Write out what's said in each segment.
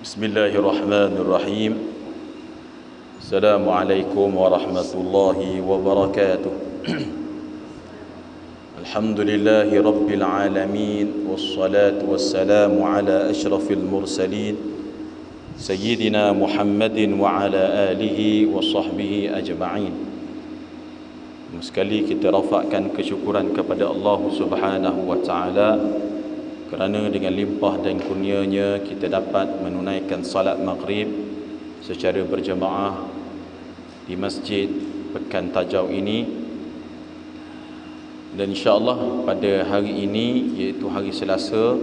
Bismillahirrahmanirrahim. Assalamualaikum warahmatullahi wabarakatuh. Alhamdulillahi rabbil alamin, wassalatu wassalamu ala asyrafil mursalin Sayyidina Muhammadin wa ala alihi wa sahbihi ajma'in. Sekali kita rafakkan kesyukuran kepada Allah Subhanahu wa ta'ala kerana dengan limpah dan kurnianya kita dapat menunaikan salat maghrib secara berjemaah di Masjid Pekan Tajau ini. Dan insya-Allah pada hari ini, iaitu hari Selasa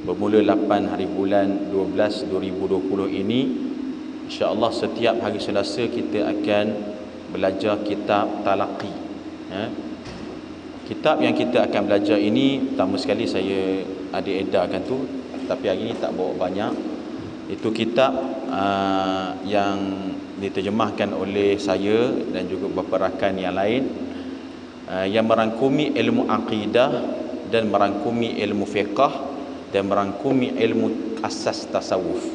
bermula 8 hari bulan 12 2020 ini, insya-Allah setiap hari Selasa kita akan belajar kitab talaqi. Kitab yang kita akan belajar ini pertama sekali saya ada edarkan tu, tapi hari ini tak bawa banyak. Itu kitab yang diterjemahkan oleh saya dan juga beberapa rakan yang lain, yang merangkumi ilmu akidah dan merangkumi ilmu fiqh dan merangkumi ilmu asas tasawuf.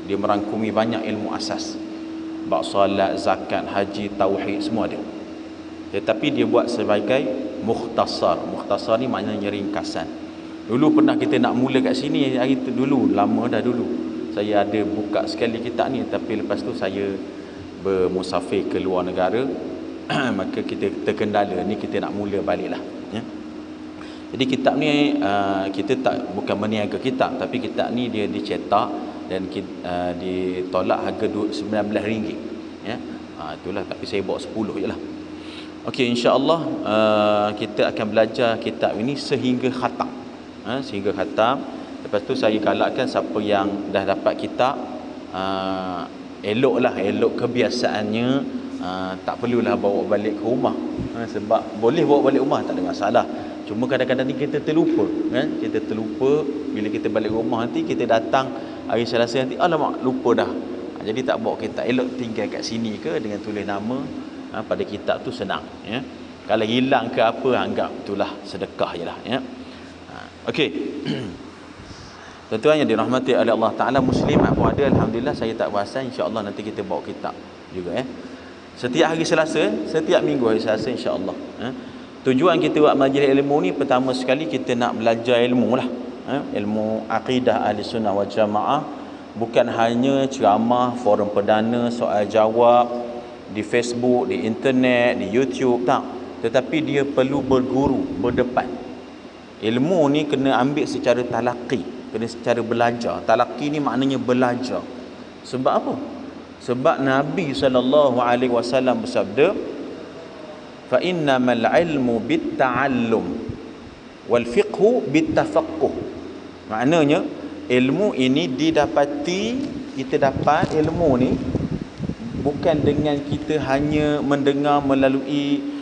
Dia merangkumi banyak ilmu asas, bab solat, zakat, haji, tauhid, semua ada. Tetapi dia buat sebagai mukhtasar. Mukhtasar ni maknanya ringkasan. Dulu pernah kita nak mula kat sini, hari tu dulu, lama dah dulu saya ada buka sekali kitab ni, tapi lepas tu saya bermusafir ke luar negara maka kita terkendala ni, kita nak mula baliklah ya. Jadi kitab ni kita bukan meniaga kitab, tapi kitab ni dia dicetak dan ditolak harga RM19 ya. Itulah, tapi saya bawa 10 je lah. Okey, insya-Allah kita akan belajar kitab ini sehingga khatam. Sehingga khatam. Lepas tu saya galakkan siapa yang dah dapat kitab, elok kebiasaannya, tak perlulah bawa balik ke rumah. Sebab boleh bawa balik rumah, tak ada masalah. Cuma kadang-kadang ni kita terlupa kan? Kita terlupa, bila kita balik rumah nanti, kita datang hari Selasa nanti, alamak lupa dah. Jadi tak bawa kitab, elok tinggal kat sini ke dengan tulis nama pada kitab tu, senang ya. Kalau hilang ke apa, anggap itulah sedekah jelah ya. Okey. Tuan-tuan yang dirahmati oleh Allah Taala, muslimat pun ada, alhamdulillah. Saya tak perasan, insya-Allah nanti kita bawa kitab juga ya. Setiap hari Selasa, setiap minggu hari Selasa, insya-Allah ya. Tujuan kita buat majlis ilmu ni pertama sekali kita nak belajar ilmu lah ilmu akidah ahli sunnah wal jamaah. Bukan hanya ceramah, forum perdana, soal jawab di Facebook, di internet, di YouTube, tak. Tetapi dia perlu berguru, berdepan. Ilmu ni kena ambil secara talaqi, kena secara belajar. Talaqi ni maknanya belajar. Sebab apa? Sebab Nabi SAW bersabda, fa innamal ilmu bitta'allum wal fiqhu bittafaqquh. Maknanya ilmu ini didapati, kita dapat ilmu ni bukan dengan kita hanya mendengar melalui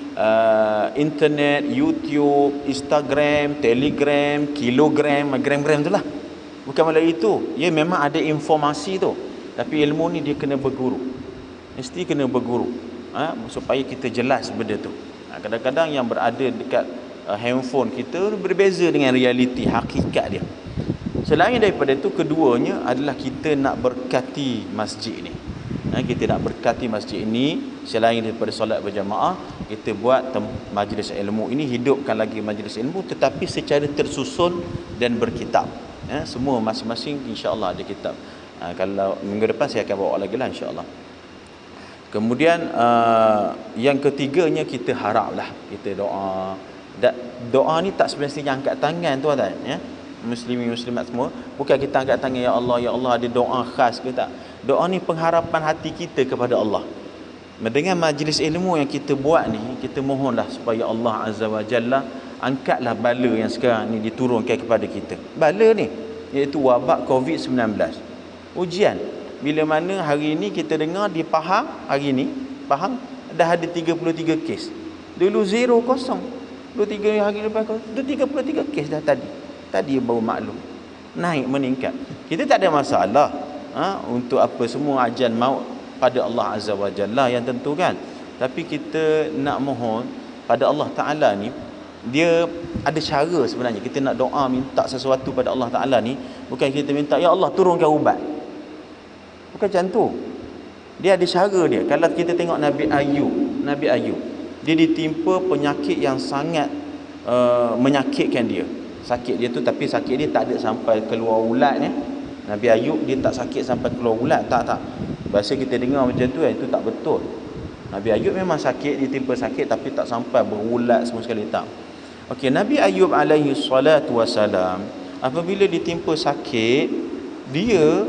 internet, YouTube, Instagram, Telegram, kilogram, gram-gram tu lah. Bukan melalui itu. Ya, memang ada informasi tu, tapi ilmu ni dia kena berguru. Mesti kena berguru supaya kita jelas benda tu. Kadang-kadang yang berada dekat handphone kita berbeza dengan realiti, hakikat dia. Selain daripada itu, keduanya adalah kita nak berkati masjid ni. Kita nak berkati masjid ini. Selain daripada solat berjamaah, kita buat majlis ilmu ini, hidupkan lagi majlis ilmu, tetapi secara tersusun dan berkitab. Semua masing-masing insya-Allah ada kitab. Kalau minggu depan saya akan bawa lagi lah, insya-Allah. Kemudian yang ketiganya, kita haraplah, kita doa. Doa ni tak semestinya angkat tangan, tuan-tuan ya. Muslimin muslimat semua, bukan kita angkat tangan ya Allah ya Allah, ada doa khas ke, tak. Doa ni pengharapan hati kita kepada Allah. Dengan majlis ilmu yang kita buat ni, kita mohonlah supaya Allah Azza wa Jalla angkatlah bala yang sekarang ni diturunkan kepada kita. Bala ni iaitu wabak COVID-19. Ujian. Bila mana hari ni kita dengar di Pahang, hari ni Pahang dah ada 33 kes. Dulu 0 kosong. 23 hari lepas tu 33 kes dah tadi baru maklum. Naik, meningkat. Kita tak ada masalah untuk apa semua ajan maut pada Allah Azza wa Jalla yang tentukan. Tapi kita nak mohon pada Allah Ta'ala ni, dia ada cara sebenarnya. Kita nak doa minta sesuatu pada Allah Ta'ala ni, bukan kita minta ya Allah turunkan ubat. Bukan macam tu. Dia ada cara dia. Kalau kita tengok Nabi Ayub, dia ditimpa penyakit yang sangat menyakitkan dia. Sakit dia tu, tapi sakit dia tak ada sampai keluar ulat ni. Nabi Ayub dia tak sakit sampai keluar ulat, tak. Biasa kita dengar macam tu, itu tak betul. Nabi Ayub memang sakit, ditimpa sakit, tapi tak sampai berulat semua sekali, tak. Okey, Nabi Ayub alaihi salatu wasalam, apabila ditimpa sakit, dia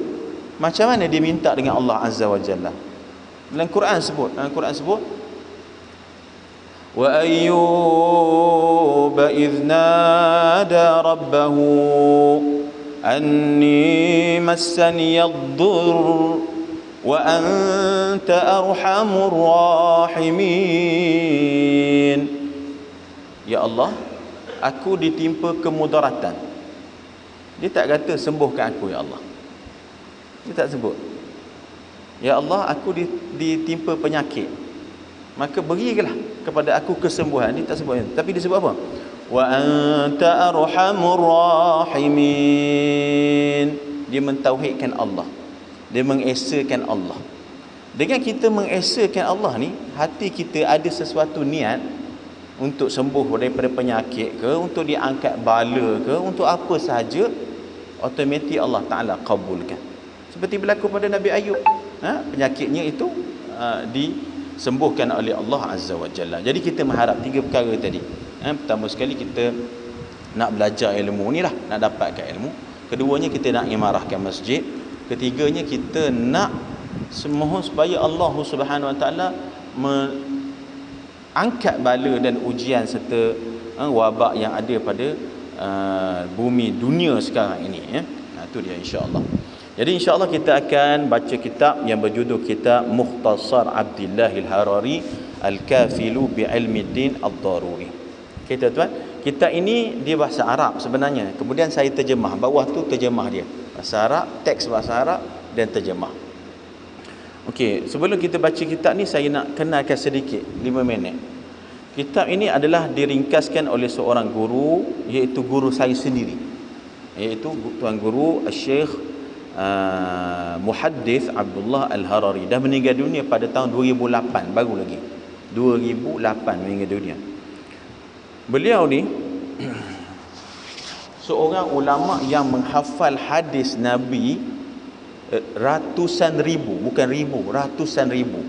macam mana dia minta dengan Allah Azza wa Jalla? Dalam Quran sebut, wa ayyuba idh nada rabbahu anni massani ad-durr wa anta arhamur rahimin. Ya Allah, aku ditimpa kemudaratan. Dia tak kata sembuhkan aku ya Allah. Dia tak sebut. Ya Allah, aku ditimpa penyakit, maka berilah kepada aku kesembuhan. Dia tak sebut. Tapi dia sebut apa? Wa anta arhamur rahimin. Dia mentauhidkan Allah. Dia mengesakan Allah. Dengan kita mengesakan Allah ni, hati kita ada sesuatu niat untuk sembuh daripada penyakit ke, untuk diangkat bala ke, untuk apa sahaja, automatik Allah Ta'ala kabulkan. Seperti berlaku pada Nabi Ayub, penyakitnya itu disembuhkan oleh Allah Azza wa Jalla. Jadi kita mengharap 3 perkara tadi. Pertama sekali, kita nak belajar ilmu ni lah, nak dapatkan ilmu. Keduanya, kita nak imarahkan masjid. Ketiganya, kita nak semohon supaya Allah Subhanahu wa Ta'ala angkat bala dan ujian serta wabak yang ada pada bumi dunia sekarang ini, ya. Itu dia, insya-Allah. Jadi insya-Allah kita akan baca kitab yang berjudul kitab Mukhtasar Abdillahil Harari Al-Kafilu bi'ilmiddin ad-daruri. Okey tuan-tuan, kitab ini dia bahasa Arab sebenarnya. Kemudian saya terjemah, bawah tu terjemah dia. Bahasa Arab, teks bahasa Arab dan terjemah. Okey, sebelum kita baca kitab ni, saya nak kenalkan sedikit 5 minit. Kitab ini adalah diringkaskan oleh seorang guru, iaitu guru saya sendiri, iaitu tuan guru Syekh Muhaddis Abdullah Al-Harari. Dah meninggal dunia pada tahun 2008, baru lagi 2008 meninggal dunia. Beliau ni seorang ulama yang menghafal hadis Nabi ratusan ribu, bukan ribu, ratusan ribu.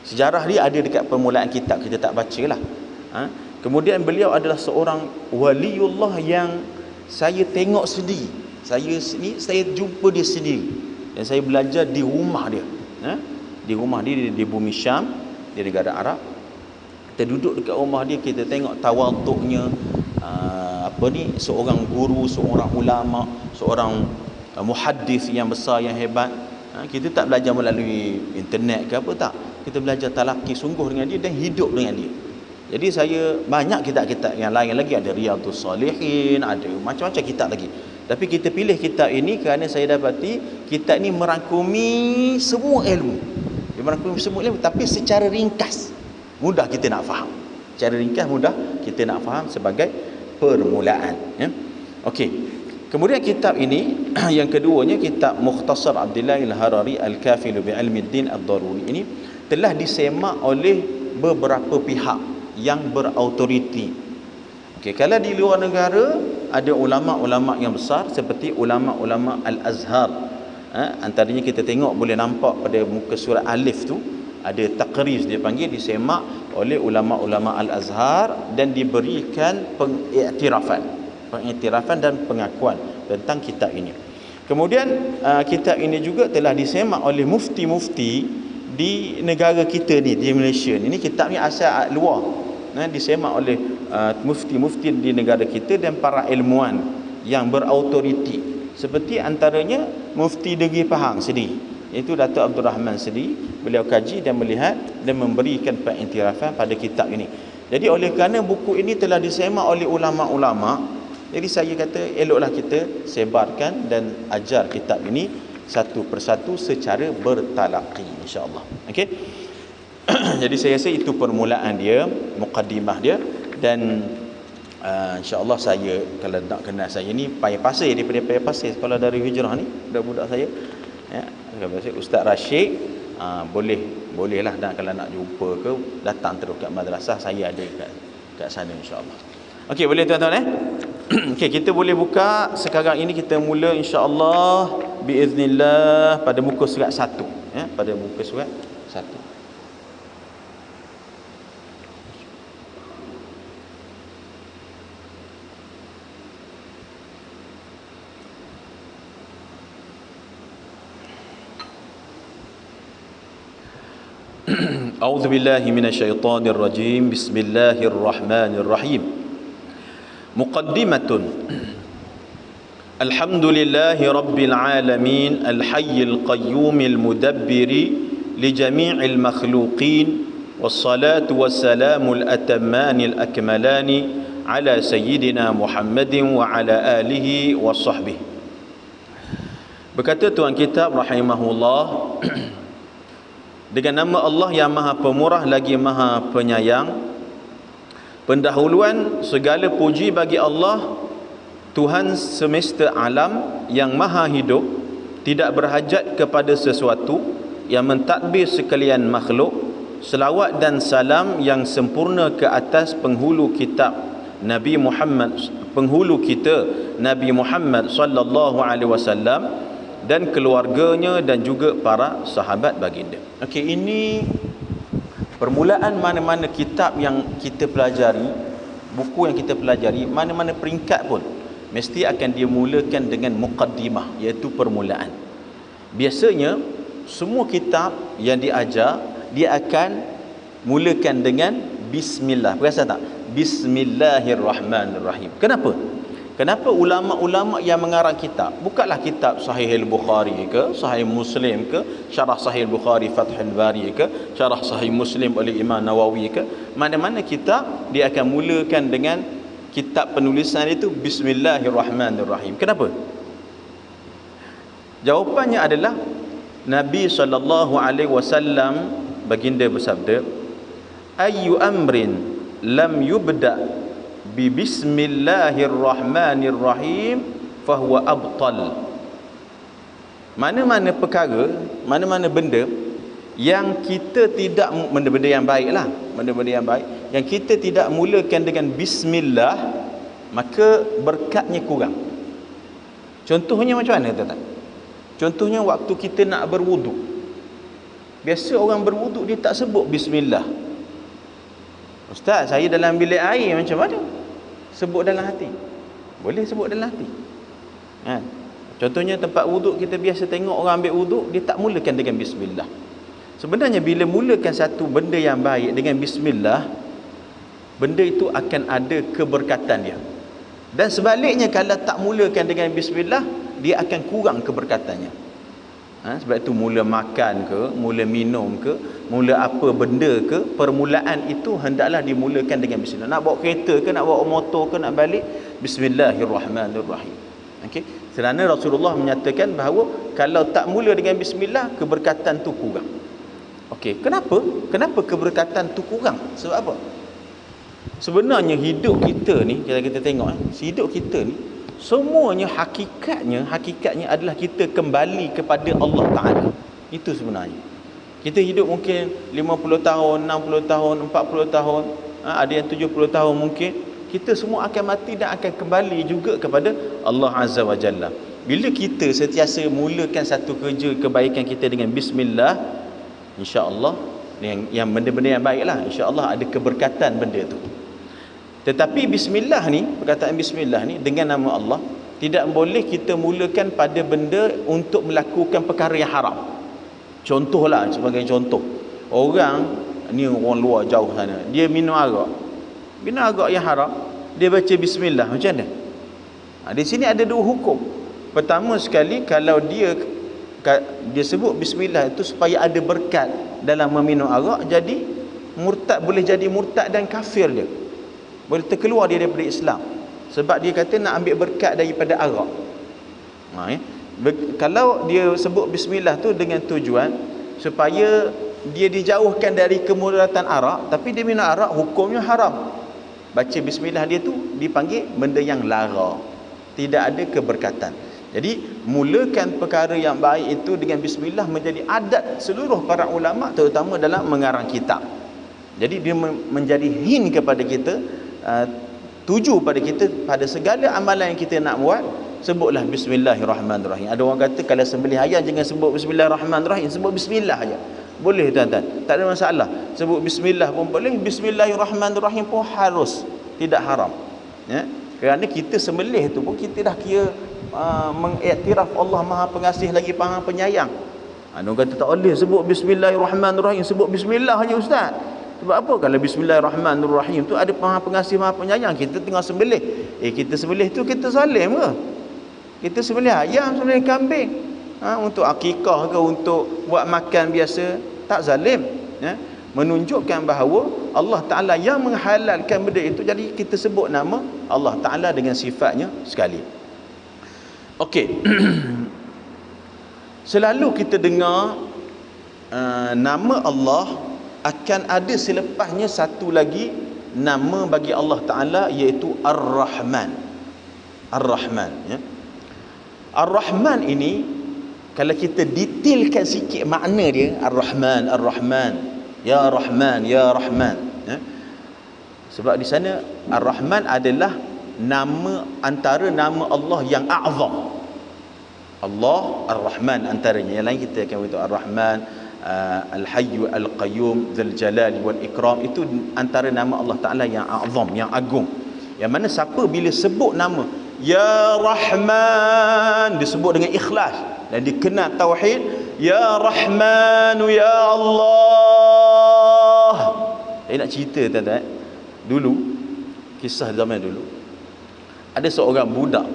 Sejarah dia ada dekat permulaan kitab, kita tak bacalah. Kemudian beliau adalah seorang waliullah yang saya tengok sendiri. Saya jumpa dia sendiri, dan saya belajar di rumah dia. Di rumah dia di bumi Syam, di negara Arab. Kita duduk dekat rumah dia, kita tengok tawaduknya, seorang guru, seorang ulama, seorang muhaddis yang besar, yang hebat. Kita tak belajar melalui internet ke apa, tak. Kita belajar talaqi sungguh dengan dia dan hidup dengan dia. Jadi saya banyak kitab-kitab yang lain lagi, ada Riyadhus Salihin, ada macam-macam kitab lagi. Tapi kita pilih kitab ini kerana saya dapati kitab ini merangkumi semua ilmu. Dia merangkumi semua ilmu, tapi secara ringkas, mudah kita nak faham. Secara ringkas, mudah kita nak faham sebagai permulaan, ya. Okey. Kemudian kitab ini yang keduanya, kitab Mukhtasar Abdillah Al-Harari Al-Kafilu bi'ilmiddin ad-daruri, ini telah disemak oleh beberapa pihak yang berautoriti. Okey, kalau di luar negara ada ulama-ulama yang besar seperti ulama-ulama Al-Azhar. Antaranya kita tengok, boleh nampak pada muka surat alif tu ada taqriz, dia panggil, disemak oleh ulama-ulama Al-Azhar dan diberikan pengiktirafan dan pengakuan tentang kitab ini. Kemudian kitab ini juga telah disemak oleh mufti-mufti di negara kita ni, di Malaysia ni. Ini kitab ni asal luar, disemak oleh mufti-mufti di negara kita dan para ilmuwan yang berautoriti, seperti antaranya Mufti Deghi Pahang sendiri, iaitu Datuk Abdul Rahman sendiri. Beliau kaji dan melihat dan memberikan pengiktirafan pada kitab ini. Jadi oleh kerana buku ini telah disemak oleh ulama-ulama, jadi saya kata eloklah kita sebarkan dan ajar kitab ini satu persatu secara bertalaqi, insya-Allah. Okey. Jadi saya rasa itu permulaan dia, mukaddimah dia. Dan insya-Allah saya, kalau nak kenal saya ni payah pasir, daripada payah pasir sekolah dari hijrah ni, budak-budak saya Ya, Ustaz Rashid bolehlah dan kalau nak jumpa ke datang terus kat madrasah, saya ada kat sana insya-Allah. Okey, boleh tuan-tuan Okey, kita boleh buka sekarang ini, kita mula insya-Allah biiznillah pada muka surat 1 ya, pada muka surat 1. A'udzu billahi minasyaitonir rajim. Bismillahirrahmanirrahim. Muqaddimatun. Alhamdulillahi rabbil alamin, al-hayyil qayyumil mudabbiri li jami'il makhluqin, wassalatu wassalamul atammanil akmalani ala sayyidina Muhammadin wa ala alihi wa sahbihi. Berkata tuan kitab rahimahullah, dengan nama Allah yang Maha Pemurah lagi Maha Penyayang, pendahuluan segala puji bagi Allah, Tuhan semesta alam yang Maha Hidup, tidak berhajat kepada sesuatu, yang mentadbir sekalian makhluk. Selawat dan salam yang sempurna ke atas penghulu kitab Nabi Muhammad, penghulu kita Nabi Muhammad sallallahu alaihi wasallam, dan keluarganya dan juga para sahabat baginda. Okey, ini permulaan mana-mana kitab yang kita pelajari, buku yang kita pelajari, mana-mana peringkat pun mesti akan dia mulakan dengan muqaddimah, iaitu permulaan. Biasanya semua kitab yang diajar dia akan mulakan dengan bismillah. Perasan tak? Bismillahirrahmanirrahim. Kenapa ulama-ulama yang mengarang kitab, bukanlah kitab Sahih al-Bukhari ke, Sahih Muslim ke, Syarah Sahih al-Bukhari Fathul Bari ke, Syarah Sahih Muslim oleh Imam Nawawi ke, mana-mana kitab dia akan mulakan dengan kitab penulisan itu Bismillahirrahmanirrahim. Kenapa? Jawapannya adalah Nabi SAW baginda bersabda, ayyu amrin lam yubda bi bismillahirrahmanirrahim fahuwa abtal. Mana-mana perkara, mana-mana benda yang kita tidak, benda-benda yang baiklah, benda-benda yang baik yang kita tidak mulakan dengan bismillah, maka berkatnya kurang. Contohnya macam mana tuan-tuan? Contohnya waktu kita nak berwuduk. Biasa orang berwuduk dia tak sebut bismillah. Ustaz, saya dalam bilik air macam mana? Sebut dalam hati. Boleh sebut dalam hati. Contohnya tempat wuduk, kita biasa tengok orang ambil wuduk, dia tak mulakan dengan bismillah. Sebenarnya bila mulakan satu benda yang baik dengan bismillah, benda itu akan ada keberkatan dia. Dan sebaliknya kalau tak mulakan dengan bismillah, dia akan kurang keberkatannya. Sebab itu mula makan ke, mula minum ke, mula apa benda ke, permulaan itu hendaklah dimulakan dengan bismillah. Nak bawa kereta ke, nak bawa motor ke, nak balik, bismillahirrahmanirrahim. Okey, kerana Rasulullah menyatakan bahawa kalau tak mula dengan bismillah, keberkatan tu kurang. Okey, kenapa keberkatan tu kurang? Sebab apa? Sebenarnya hidup kita ni, kalau kita tengok hidup kita ni, semuanya hakikatnya adalah kita kembali kepada Allah Ta'ala. Itu sebenarnya. Kita hidup mungkin 50 tahun, 60 tahun, 40 tahun, ada yang 70 tahun mungkin. Kita semua akan mati dan akan kembali juga kepada Allah Azza wa Jalla. Bila kita sentiasa mulakan satu kerja kebaikan kita dengan bismillah, insya-Allah yang benda-benda yang baiklah, insya-Allah ada keberkatan benda tu. Tetapi bismillah ni, perkataan bismillah ni dengan nama Allah, tidak boleh kita mulakan pada benda untuk melakukan perkara yang haram. Contohlah, sebagai contoh, orang ni orang luar jauh sana, dia minum arak yang haram, dia baca bismillah, macam mana? Di sini ada dua hukum. Pertama sekali, kalau dia sebut bismillah itu supaya ada berkat dalam meminum arak, jadi murtad, boleh jadi murtad dan kafir dia, boleh terkeluar dia daripada Islam, sebab dia kata nak ambil berkat daripada arak. Kalau dia sebut bismillah tu dengan tujuan supaya dia dijauhkan dari kemudaratan arak, tapi dia minum arak, hukumnya haram. Baca bismillah dia tu dipanggil benda yang lara, tidak ada keberkatan. Jadi mulakan perkara yang baik itu dengan bismillah menjadi adat seluruh para ulama, terutama dalam mengarang kitab. Jadi dia menjadi hint kepada kita, tuju pada kita, pada segala amalan yang kita nak buat, sebutlah bismillahirrahmanirrahim. Ada orang kata kalau sembelih ayam jangan sebut bismillahirrahmanirrahim, sebut bismillah aja. Boleh tuan-tuan, tak ada masalah. Sebut bismillah pun boleh, bismillahirrahmanirrahim pun harus, tidak haram. Ya? Kerana kita sembelih tu pun kita dah kira mengiktiraf Allah Maha Pengasih lagi Maha Penyayang. Orang kata tak boleh sebut bismillahirrahmanirrahim, sebut bismillah aja ustaz. Sebab apa? Kalau bismillahirrahmanirrahim tu ada Maha Pengasih Maha Penyayang, kita tengah sembelih. Kita sembelih tu kita zalim ke? Kita sembelih ayam, sembelih kambing, untuk akikah ke, untuk buat makan biasa, tak zalim. Ya? Menunjukkan bahawa Allah Ta'ala yang menghalalkan benda itu, jadi kita sebut nama Allah Ta'ala dengan sifatnya sekali. Okey. Selalu kita dengar nama Allah akan ada selepasnya satu lagi nama bagi Allah Ta'ala, iaitu Ar-Rahman. Ar-Rahman, ya. Ar-Rahman ini kalau kita detailkan sikit makna dia, Ar-Rahman, Ar-Rahman, Ya Rahman, Ya Rahman, ya. Sebab di sana Ar-Rahman adalah nama antara nama Allah yang a'zam. Allah Ar-Rahman antaranya. Yang lain kita akan beritahu Ar-Rahman, Al-Hayyu Al-Qayyum, Dzul Jalali wal Ikram. Itu antara nama Allah Ta'ala yang a'zam, yang agung. Yang mana siapa bila sebut nama Ya Rahman, disebut dengan ikhlas dan dikenal tauhid, Ya Rahmanu Ya Allah. Saya nak cerita tuan-tuan, dulu kisah zaman dulu ada seorang budak.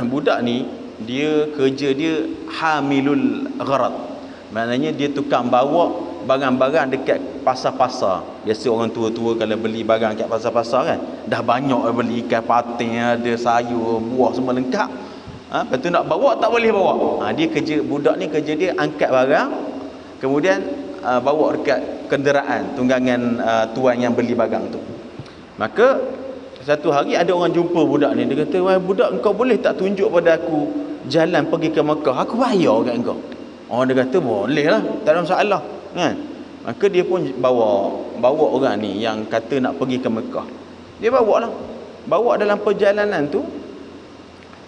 Budak ni dia kerja dia hamilul gharad, maknanya dia tukang bawa barang-barang dekat pasar-pasar. Biasa orang tua-tua kalau beli barang kat pasar-pasar kan, dah banyak beli ikan patin, ada sayur, buah semua lengkap. Lepas tu nak bawa tak boleh bawa. Dia kerja, budak ni kerja dia angkat barang, kemudian bawa dekat kenderaan tunggangan tuan yang beli barang tu. Maka satu hari ada orang jumpa budak ni, dia kata, "Wahai budak, engkau boleh tak tunjuk pada aku jalan pergi ke Mekah? Aku bayar kat engkau." Orang dia kata, "Boleh lah, tak ada masalah." Kan? Maka dia pun bawa orang ni yang kata nak pergi ke Mekah. Dia bawa lah. Bawa dalam perjalanan tu,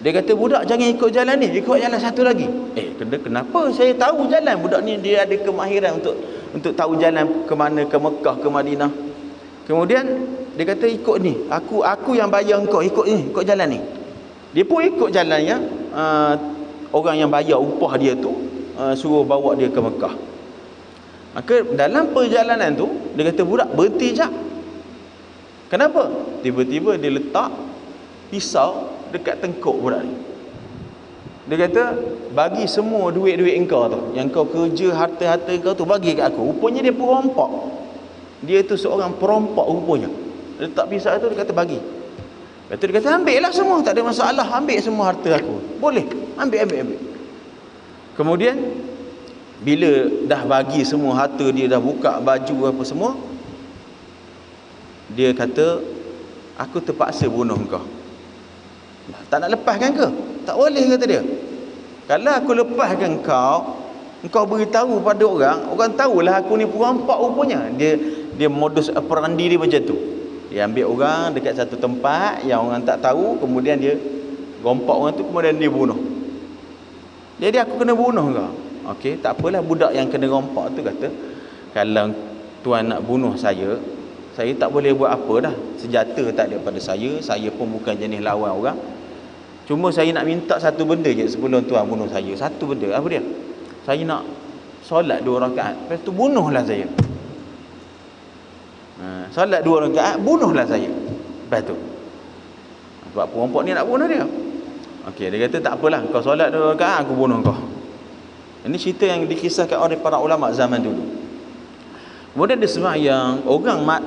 dia kata, "Budak jangan ikut jalan ni, ikut jalan satu lagi." Kenapa? Saya tahu jalan. Budak ni dia ada kemahiran untuk tahu jalan ke mana, ke Mekah, ke Madinah. Kemudian dia kata, "Ikut ni, aku yang bayar engkau, ikut ni, ikut jalan ni." Dia pun ikut jalan yang orang yang bayar upah dia tu suruh bawa dia ke Mekah. Maka dalam perjalanan tu dia kata, "Budak berhenti jap." Kenapa? Tiba-tiba dia letak pisau dekat tengkuk budak ni. Dia kata, "Bagi semua duit-duit engkau tu, yang kau kerja, harta-harta engkau tu, bagi kat aku." Rupanya dia perompak. Dia tu seorang perompak rupanya. Letak pisau tu, dia kata bagi. Lepas tu dia kata, "Ambil lah semua, tak ada masalah, ambil semua harta aku." Boleh, ambil. Kemudian bila dah bagi semua harta dia, dah buka baju apa semua, dia kata, "Aku terpaksa bunuh engkau." Tak nak lepaskan ke? Tak boleh, kata dia. Kalau aku lepaskan engkau beritahu pada orang tahulah aku ni perompak rupanya. Dia modus operandi dia macam tu. Dia ambil orang dekat satu tempat yang orang tak tahu, kemudian dia rompak orang tu, kemudian dia bunuh. Jadi aku kena bunuh kau. Okey, tak apalah. Budak yang kena rompak tu kata, "Kalau tuan nak bunuh saya tak boleh buat apa dah. Senjata tak ada pada saya pun bukan jenis lawan orang. Cuma saya nak minta satu benda je sebelum tuan bunuh saya. Satu benda." Apa dia? "Saya nak solat 2 rakaat. Lepas tu bunuhlah saya." Solat 2 rakaat, bunuhlah saya. Lepas tu. Sebab perompak ni nak bunuh dia. Okey, dia kata, "Tak apalah, kau solat 2 rakaat, aku bunuh kau." Ini cerita yang dikisahkan oleh para ulama zaman dulu. Kemudian dia sembahyang.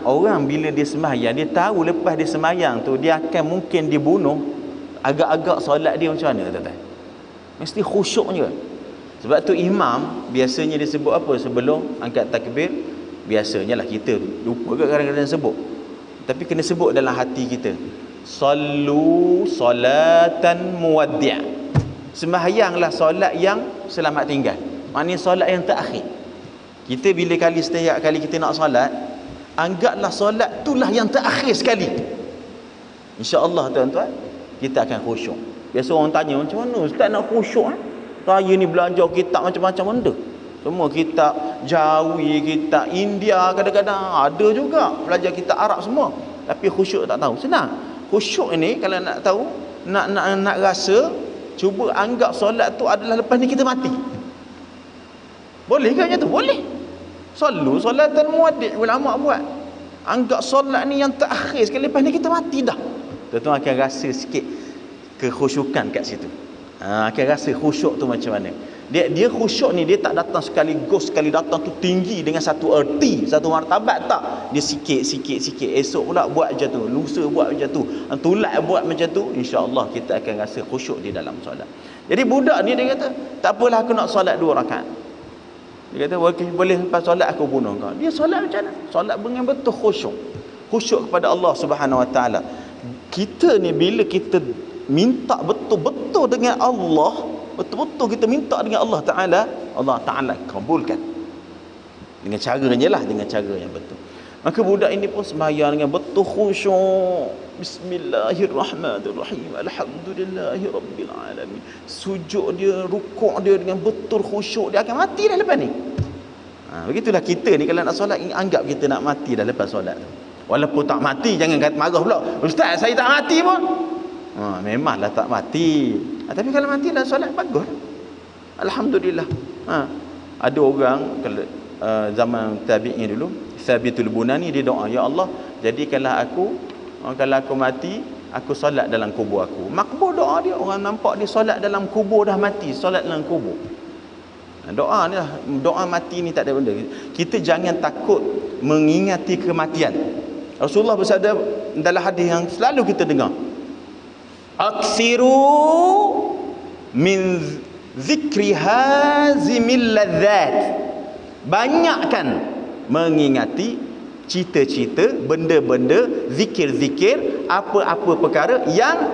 Orang bila dia sembahyang, dia tahu lepas dia sembahyang tu dia akan mungkin dibunuh. Agak-agak solat dia macam mana, tuan-tuan? Mesti khusyuk je. Sebab tu imam biasanya disebut apa sebelum angkat takbir? Biasanya lah, kita lupa ke kadang-kadang sebut, tapi kena sebut dalam hati kita, "Sallu salatan muwaddi'." Sembahyanglah solat yang selamat tinggal. Maknanya solat yang terakhir. Kita bila setiap kali kita nak solat, anggaplah solat itulah yang terakhir sekali. InsyaAllah tuan-tuan, kita akan khusyuk. Biasa orang tanya, macam mana ustaz nak khusyuk? Raya ni belajar kitab macam-macam benda. Semua kitab Jawi, kitab India, kadang-kadang ada juga belajar kitab Arab semua. Tapi khusyuk tak tahu. Senang. Khusyuk ini kalau nak tahu, nak rasa, cuba anggap solat tu adalah lepas ni kita mati. Boleh ke macam tu? Boleh. Sallu solatan muwaddi' ulama buat. Anggap solat ni yang terakhir sekali, lepas ni kita mati dah. Tuan-tuan akan rasa sikit kekhusyukan kat situ. Akan rasa khusyuk tu macam mana. Dia khusyuk ni dia tak datang sekali datang tu tinggi dengan satu erti, satu martabat, tak. Dia sikit. Esok pula buat macam tu, lusa buat macam tu, tulat buat macam tu, insya-Allah kita akan rasa khusyuk di dalam solat. Jadi budak ni dia kata, tak apalah aku nak solat 2 rakaat. Dia kata, okey, boleh lepas solat aku bunuh kau. Dia solat macam mana? Solat dengan betul khusyuk. Khusyuk kepada Allah Subhanahu Wa Taala. Kita ni bila kita minta betul-betul dengan Allah, betul-betul kita minta dengan Allah Ta'ala kabulkan dengan caranya lah, dengan cara yang betul. Maka budak ini pun sembahyang dengan betul khusyuk. Bismillahirrahmanirrahim, alhamdulillahirabbil alamin. Sujud dia, rukuk dia dengan betul khusyuk. Dia akan mati dah lepas ni. Begitulah kita ni kalau nak solat, anggap kita nak mati dah lepas solat. Walaupun tak mati, jangan kata marah pula, ustaz saya tak mati pun. Memanglah tak mati. Tapi kalau mati dalam solat, bagus. Alhamdulillah. Ada orang kalau zaman tabi'in dulu, Thabitul Bunani, dia doa, ya Allah, jadikanlah aku kalau aku mati, aku solat dalam kubur aku. Makbul doa dia. Orang nampak dia solat dalam kubur dah mati, solat dalam kubur. Doa ni lah, doa mati ni tak ada benda. Kita jangan takut mengingati kematian. Rasulullah bersabda dalam hadis yang selalu kita dengar, aksiru min zikri hazimil ladzat. Banyakkan mengingati cita-cita, benda-benda, zikir-zikir, apa-apa perkara yang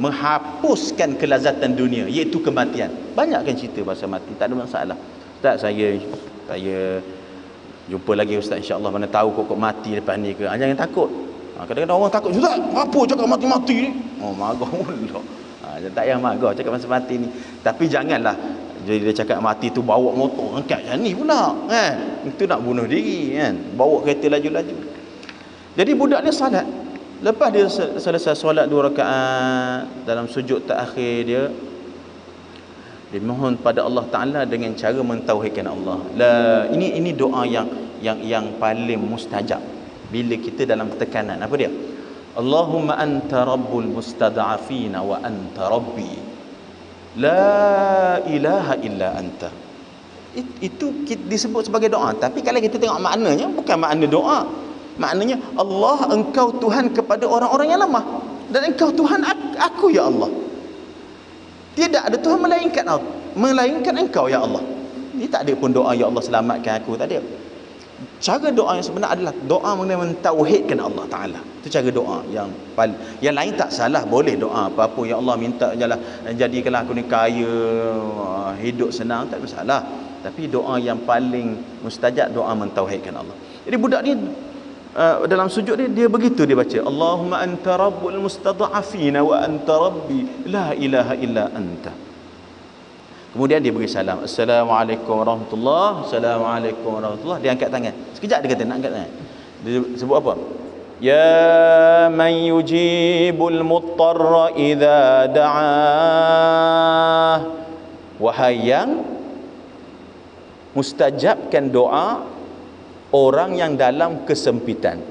menghapuskan kelazatan dunia, iaitu kematian. Banyakkan cerita pasal mati, tak ada masalah. Ustaz, saya jumpa lagi ustaz insya-Allah, mana tahu kok mati lepas ni ke. Jangan takut. Kadang-kadang orang takut, ustaz apa cakap mati-mati ni? Marah pula. Tak payah marah cakap pasal mati ni. Tapi janganlah jadi dia cakap mati tu bawa motor angkat macam ni pula, kan? Itu nak bunuh diri, kan? Bawa kereta laju-laju. Jadi budak ni salat, lepas dia selesai solat 2 rakaat, dalam sujud terakhir dia mohon pada Allah Taala dengan cara mentauhidkan Allah. Ini doa yang paling mustajab bila kita dalam tekanan. Apa dia? Allahumma anta rabbul mustad'afina wa anta rabbi la ilaha illa anta. Itu disebut sebagai doa. Tapi kalau kita tengok maknanya, bukan makna doa. Maknanya, Allah, engkau Tuhan kepada orang-orang yang lemah, dan engkau Tuhan aku, ya Allah. Tidak ada Tuhan melainkan engkau, ya Allah. Ini tak ada pun doa, ya Allah selamatkan aku, tak ada. Cara doa yang sebenar adalah doa mengenai mentauhidkan Allah Ta'ala. Itu cara doa yang lain tak salah, boleh doa apa-apa, ya Allah minta jalah jadikanlah aku ni kaya, hidup senang, tak masalah. Tapi doa yang paling mustajab, doa mentauhidkan Allah. Jadi budak ni dalam sujud dia begitu dia baca, Allahumma anta rabbul mustad'afina wa anta rabbi la ilaha illa anta. Kemudian dia beri salam, Assalamualaikum warahmatullahi, Assalamualaikum warahmatullahi. Dia angkat tangan. Sekejap dia kata nak angkat tangan. Dia sebut apa? Ya man yujibul muttarra idza da'ah. Wahai yang mustajabkan doa orang yang dalam kesempitan.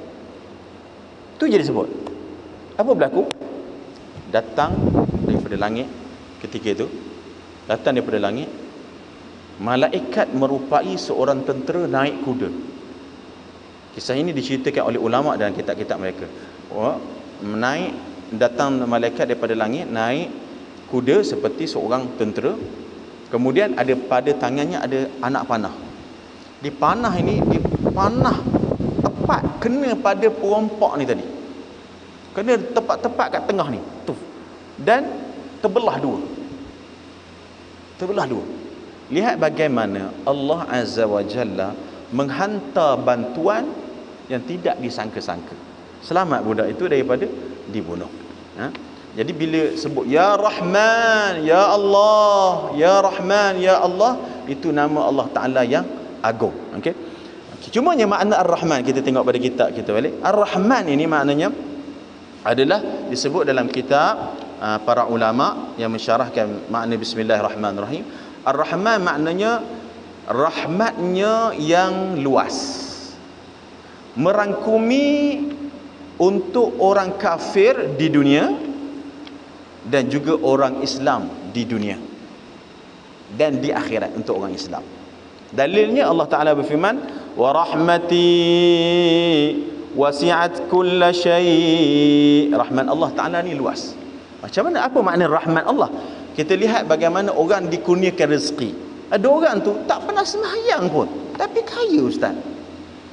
Itu je disebut. Apa berlaku? Datang daripada langit ketika itu, datang daripada langit malaikat merupai seorang tentera naik kuda. Kisah ini diceritakan oleh ulama dalam kitab-kitab mereka. Datang malaikat daripada langit naik kuda seperti seorang tentera. Kemudian ada pada tangannya ada anak panah. Di panah ini, panah tepat kena pada perompak ni tadi. Kena tepat-tepat kat tengah ni. Dan terbelah dua. Terbelah dua. Lihat bagaimana Allah Azza wa Jalla menghantar bantuan yang tidak disangka-sangka. Selamat budak itu daripada dibunuh. Jadi bila sebut Ya Rahman, Ya Allah, Ya Rahman, Ya Allah, itu nama Allah Ta'ala yang agung. Okey. Cumanya makna Ar-Rahman, kita tengok pada kitab kita balik. Ar-Rahman ini maknanya adalah disebut dalam kitab para ulama yang mensyarahkan makna Bismillahirrahmanirrahim. Ar-Rahman maknanya rahmatnya yang luas, merangkumi untuk orang kafir di dunia dan juga orang Islam di dunia dan di akhirat untuk orang Islam. Dalilnya Allah Ta'ala berfirman, wa rahmati wasi'at kulla syai'. Rahman Allah Ta'ala ni luas. Macam mana, apa makna rahmat Allah? Kita lihat bagaimana orang dikurniakan rezeki. Ada orang tu tak pernah sembahyang pun, tapi kaya ustaz.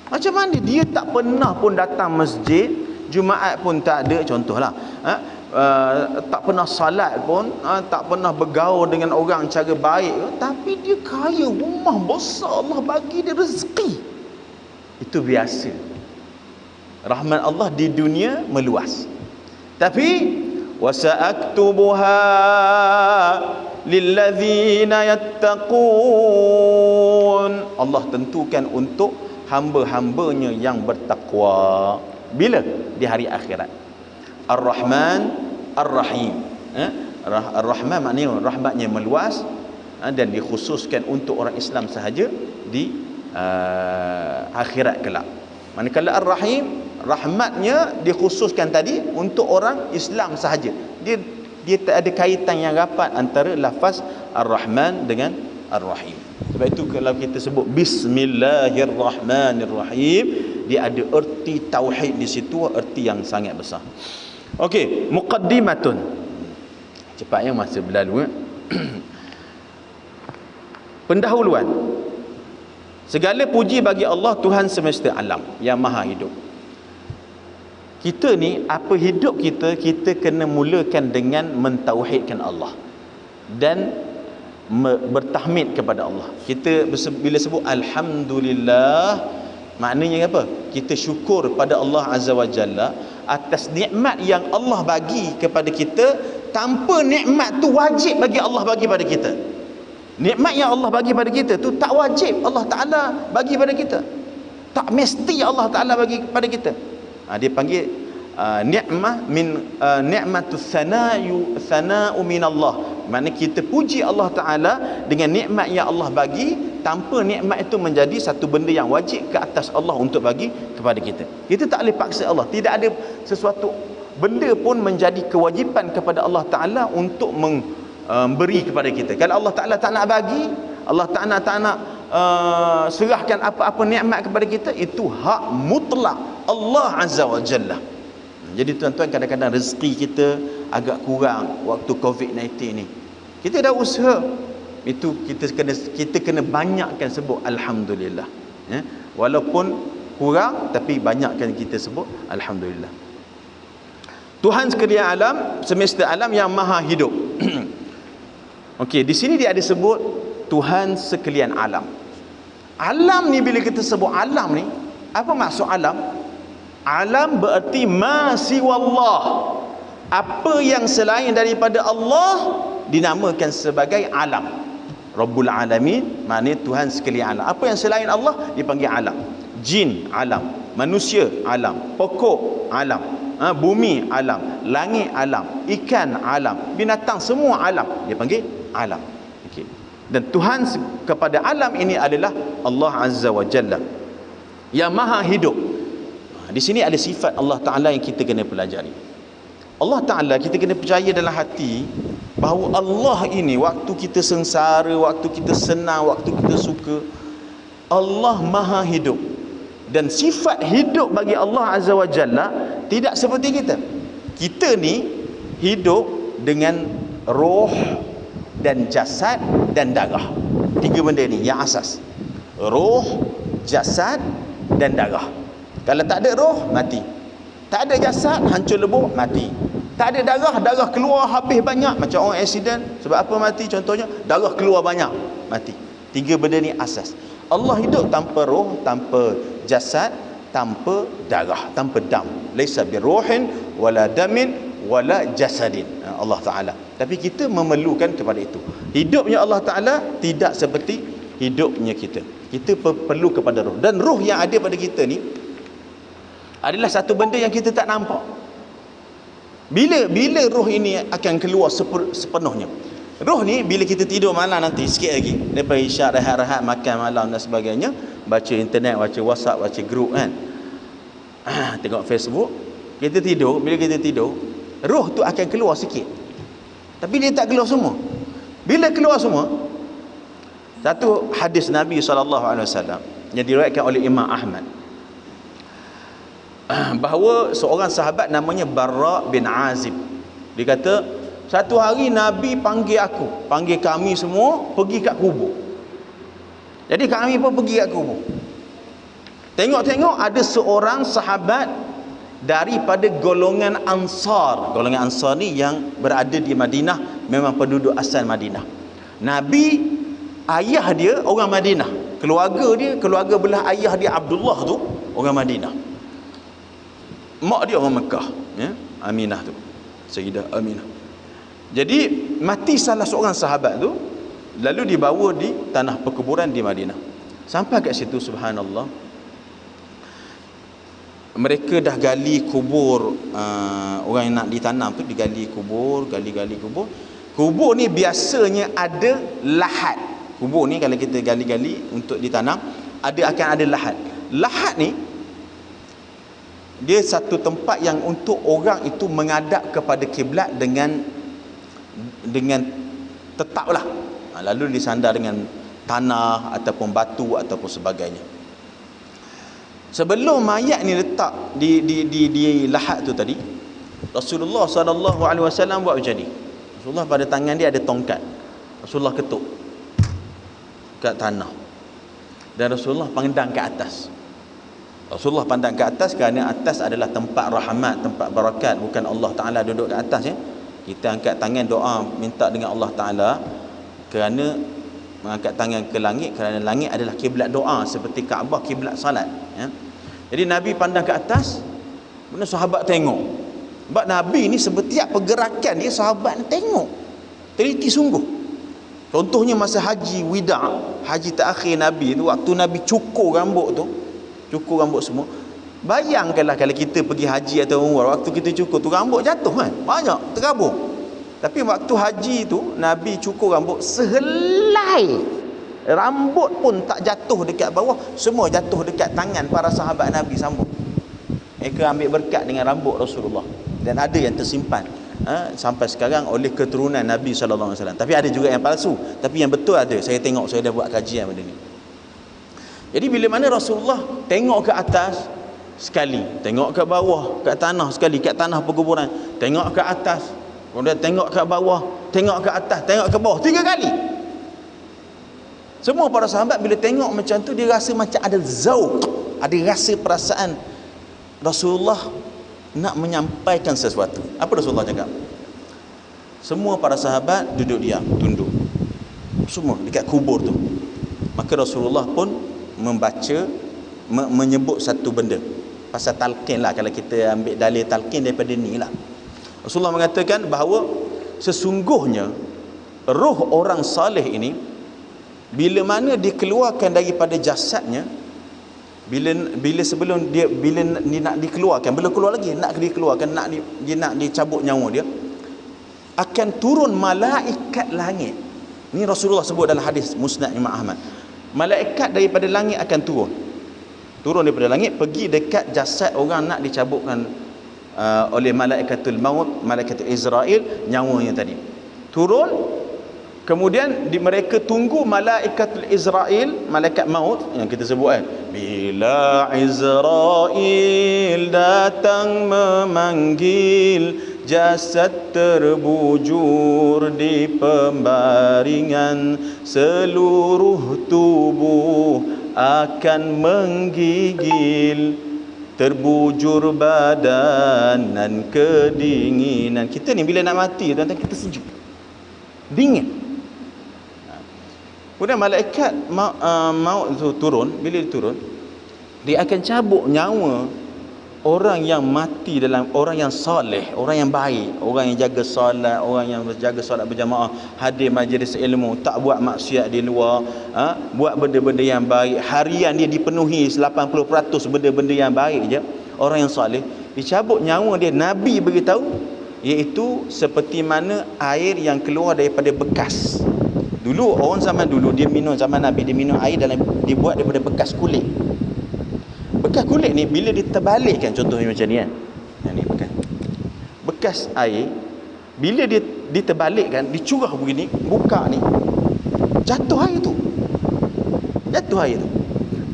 Macam mana dia tak pernah pun datang masjid, Jumaat pun tak ada, contohlah. Tak pernah salat pun, tak pernah bergaul dengan orang cara baik, tapi dia kaya, rumah besar, Allah bagi dia rezeki. Itu biasa. Rahmat Allah di dunia meluas. Tapi wasa'aktubuha lilladzina yattaqun. Allah tentukan untuk hamba-hambanya yang bertakwa. Bila? Di hari akhirat. Ar-Rahman, Ar-Rahim. Ar-Rahman maknanya rahmatnya meluas dan dikhususkan untuk orang Islam sahaja di akhirat kelak. Manakala Ar-Rahim, rahmatnya dikhususkan tadi untuk orang Islam sahaja. Dia tak ada kaitan yang rapat antara lafaz Ar-Rahman dengan Ar-Rahim. Sebab itu kalau kita sebut Bismillahirrahmanirrahim, dia ada erti tauhid di situ, erti yang sangat besar. Okey, muqaddimatun. Cepatnya masa berlalu. Pendahuluan. Segala puji bagi Allah, Tuhan semesta alam yang maha hidup. Kita ni, apa hidup kita, kita kena mulakan dengan mentauhidkan Allah dan bertahmid kepada Allah. Kita bila sebut Alhamdulillah, maknanya apa? Kita syukur pada Allah Azza wa Jalla atas nikmat yang Allah bagi kepada kita. Tanpa nikmat tu wajib bagi Allah bagi pada kita. Nikmat yang Allah bagi pada kita tu tak wajib Allah Ta'ala bagi pada kita, tak mesti Allah Ta'ala bagi pada kita. Dia panggil ni'mah min ni'matus sana'u min Allah. Maknanya kita puji Allah Ta'ala dengan nikmat yang Allah bagi, tanpa nikmat itu menjadi satu benda yang wajib ke atas Allah untuk bagi kepada kita. Kita tak boleh paksa Allah. Tidak ada sesuatu benda pun menjadi kewajipan kepada Allah Ta'ala untuk beri kepada kita. Kalau Allah Ta'ala tak nak bagi, Allah Ta'ala tak nak serahkan apa-apa nikmat kepada kita, itu hak mutlak Allah Azza wa Jalla. Jadi tuan-tuan, kadang-kadang rezeki kita agak kurang waktu COVID-19 ni. Kita dah usaha, itu kita kena banyakkan sebut Alhamdulillah. Walaupun kurang, tapi banyakkan kita sebut Alhamdulillah. Tuhan sekalian alam, semesta alam yang maha hidup. Okey, di sini dia ada sebut Tuhan sekalian alam. Alam ni, bila kita sebut alam ni, apa maksud alam? Alam berarti ma siwallah. Apa yang selain daripada Allah dinamakan sebagai alam. Rabbul alamin maknanya Tuhan sekalian alam. Apa yang selain Allah dipanggil alam. Jin alam, manusia alam, pokok alam, bumi alam, langit alam, ikan alam, binatang semua alam, dia panggil alam. Okey. Dan Tuhan kepada alam ini adalah Allah Azza wa Jalla yang maha hidup. Di sini ada sifat Allah Ta'ala yang kita kena pelajari. Allah Ta'ala kita kena percaya dalam hati bahawa Allah ini, waktu kita sengsara, waktu kita senang, waktu kita suka, Allah maha hidup. Dan sifat hidup bagi Allah Azza wa Jalla tidak seperti kita. Kita ni hidup dengan roh dan jasad dan darah. Tiga benda ni yang asas. Roh, jasad dan darah. Kalau tak ada roh, mati. Tak ada jasad, hancur lebur, mati. Tak ada darah, darah keluar habis banyak. Macam orang accident, sebab apa mati contohnya? Darah keluar banyak, mati. 3 benda ni asas. Allah hidup tanpa roh, tanpa jasad, tanpa darah, tanpa dam. Laisa biruhin wala damin wala jasadin. Allah Ta'ala. Tapi kita memerlukan kepada itu. Hidupnya Allah Ta'ala tidak seperti hidupnya kita. Kita perlu kepada roh. Dan roh yang ada pada kita ni adalah satu benda yang kita tak nampak. Bila roh ini akan keluar sepenuhnya? Roh ni bila kita tidur malam nanti, sikit lagi, lepas isyak, rehat-rehat, makan malam dan sebagainya, baca internet, baca WhatsApp, baca group kan, tengok Facebook, kita tidur. Bila kita tidur, roh tu akan keluar sikit, tapi dia tak keluar semua. Bila keluar semua, satu hadis Nabi SAW yang diriwayatkan oleh Imam Ahmad, bahawa seorang sahabat namanya Barra bin Azib, dia kata, satu hari Nabi panggil kami semua pergi kat kubur. Jadi kami pun pergi kat kubur. Tengok-tengok ada seorang sahabat daripada golongan Ansar. Golongan Ansar ni yang berada di Madinah, memang penduduk asal Madinah. Nabi, ayah dia orang Madinah, keluarga belah ayah dia Abdullah tu orang Madinah, mak dia orang Mekah, ya? Aminah tu, Sayyidah Aminah. Jadi mati salah seorang sahabat tu, lalu dibawa di tanah perkuburan di Madinah. Sampai kat situ, subhanallah, mereka dah gali kubur. Orang yang nak ditanam tu digali kubur, gali kubur. Kubur ni biasanya ada lahat. Kubur ni kalau kita gali-gali untuk ditanam, akan ada lahat. Lahat ni dia satu tempat yang untuk orang itu menghadap kepada kiblat dengan tetaplah. Lalu disandar dengan tanah ataupun batu ataupun sebagainya. Sebelum mayat ni letak di lahat tu tadi, Rasulullah SAW buat macam ni. Rasulullah pada tangan dia ada tongkat. Rasulullah ketuk kat tanah, dan Rasulullah pandang ke atas. Rasulullah pandang ke atas kerana atas adalah tempat rahmat, tempat barakat. Bukan Allah Ta'ala duduk ke atas, ya. Kita angkat tangan doa minta dengan Allah Ta'ala, kerana mengangkat tangan ke langit, kerana langit adalah kiblat doa, seperti Kaabah kiblat salat, ya. Jadi Nabi pandang ke atas, benar sahabat tengok. Sebab Nabi ni setiap pergerakan dia, sahabat ni tengok, teliti sungguh. Contohnya masa haji wida', haji terakhir Nabi tu, waktu Nabi cukur rambut semua. Bayangkanlah kalau kita pergi haji atau umrah, waktu kita cukur tu rambut jatuh kan, banyak terabur. Tapi waktu haji tu Nabi cukur rambut, sehelai rambut pun tak jatuh dekat bawah, semua jatuh dekat tangan para sahabat Nabi sambut. Mereka ambil berkat dengan rambut Rasulullah, dan ada yang tersimpan sampai sekarang oleh keturunan Nabi SAW. Tapi ada juga yang palsu, tapi yang betul ada. Saya tengok, saya dah buat kajian benda ni. Jadi bila mana Rasulullah tengok ke atas sekali, tengok ke bawah, kat tanah sekali, kat tanah perkuburan, tengok ke atas, kemudian tengok ke bawah, tengok ke atas, tengok ke bawah, 3 kali. Semua para sahabat bila tengok macam tu, dia rasa macam ada zauq, ada rasa perasaan Rasulullah nak menyampaikan sesuatu. Apa Rasulullah cakap? Semua para sahabat duduk diam, tunduk, semua dekat kubur tu. Maka Rasulullah pun membaca, menyebut satu benda, pasal talqin lah, kalau kita ambil dalil talqin daripada ni lah. Rasulullah mengatakan bahawa sesungguhnya roh orang saleh ini, bila mana dikeluarkan daripada jasadnya, bila sebelum dia nak dikeluarkan, belum keluar lagi, nak dikeluarkan, dia nak dicabut nyawa dia, akan turun malaikat langit. Ni Rasulullah sebut dalam hadis Musnad Imam Ahmad. Malaikat daripada langit akan turun daripada langit, pergi dekat jasad orang nak dicabutkan oleh malaikatul maut, malaikat Israel, nyawanya tadi turun. Kemudian mereka tunggu malaikatul Israel, malaikat maut yang kita sebut kan, bila Israel datang memanggil, jasad terbujur di pembaringan, seluruh tubuh akan menggigil, terbujur badan dan kedinginan. Kita ni bila nak mati tuan-tuan, kita sejuk, dingin. Kemudian malaikat maut tu turun. Bila dia turun, dia akan cabut nyawa orang yang mati dalam, orang yang soleh, orang yang baik, orang yang jaga solat, orang yang jaga solat berjamaah, hadir majlis ilmu, tak buat maksiat di luar, buat benda-benda yang baik, harian dia dipenuhi 80% benda-benda yang baik je, orang yang soleh. Dicabut nyawa dia, Nabi beritahu, iaitu seperti mana air yang keluar daripada bekas. Dulu orang zaman dulu, dia minum, zaman Nabi, dia minum air dalam, dibuat daripada bekas kulit. Bekas kulit ni bila diterbalikkan, contohnya macam ni kan, yang ni bekas air, bila dia diterbalikkan, dicurah begini, buka ni, jatuh air tu.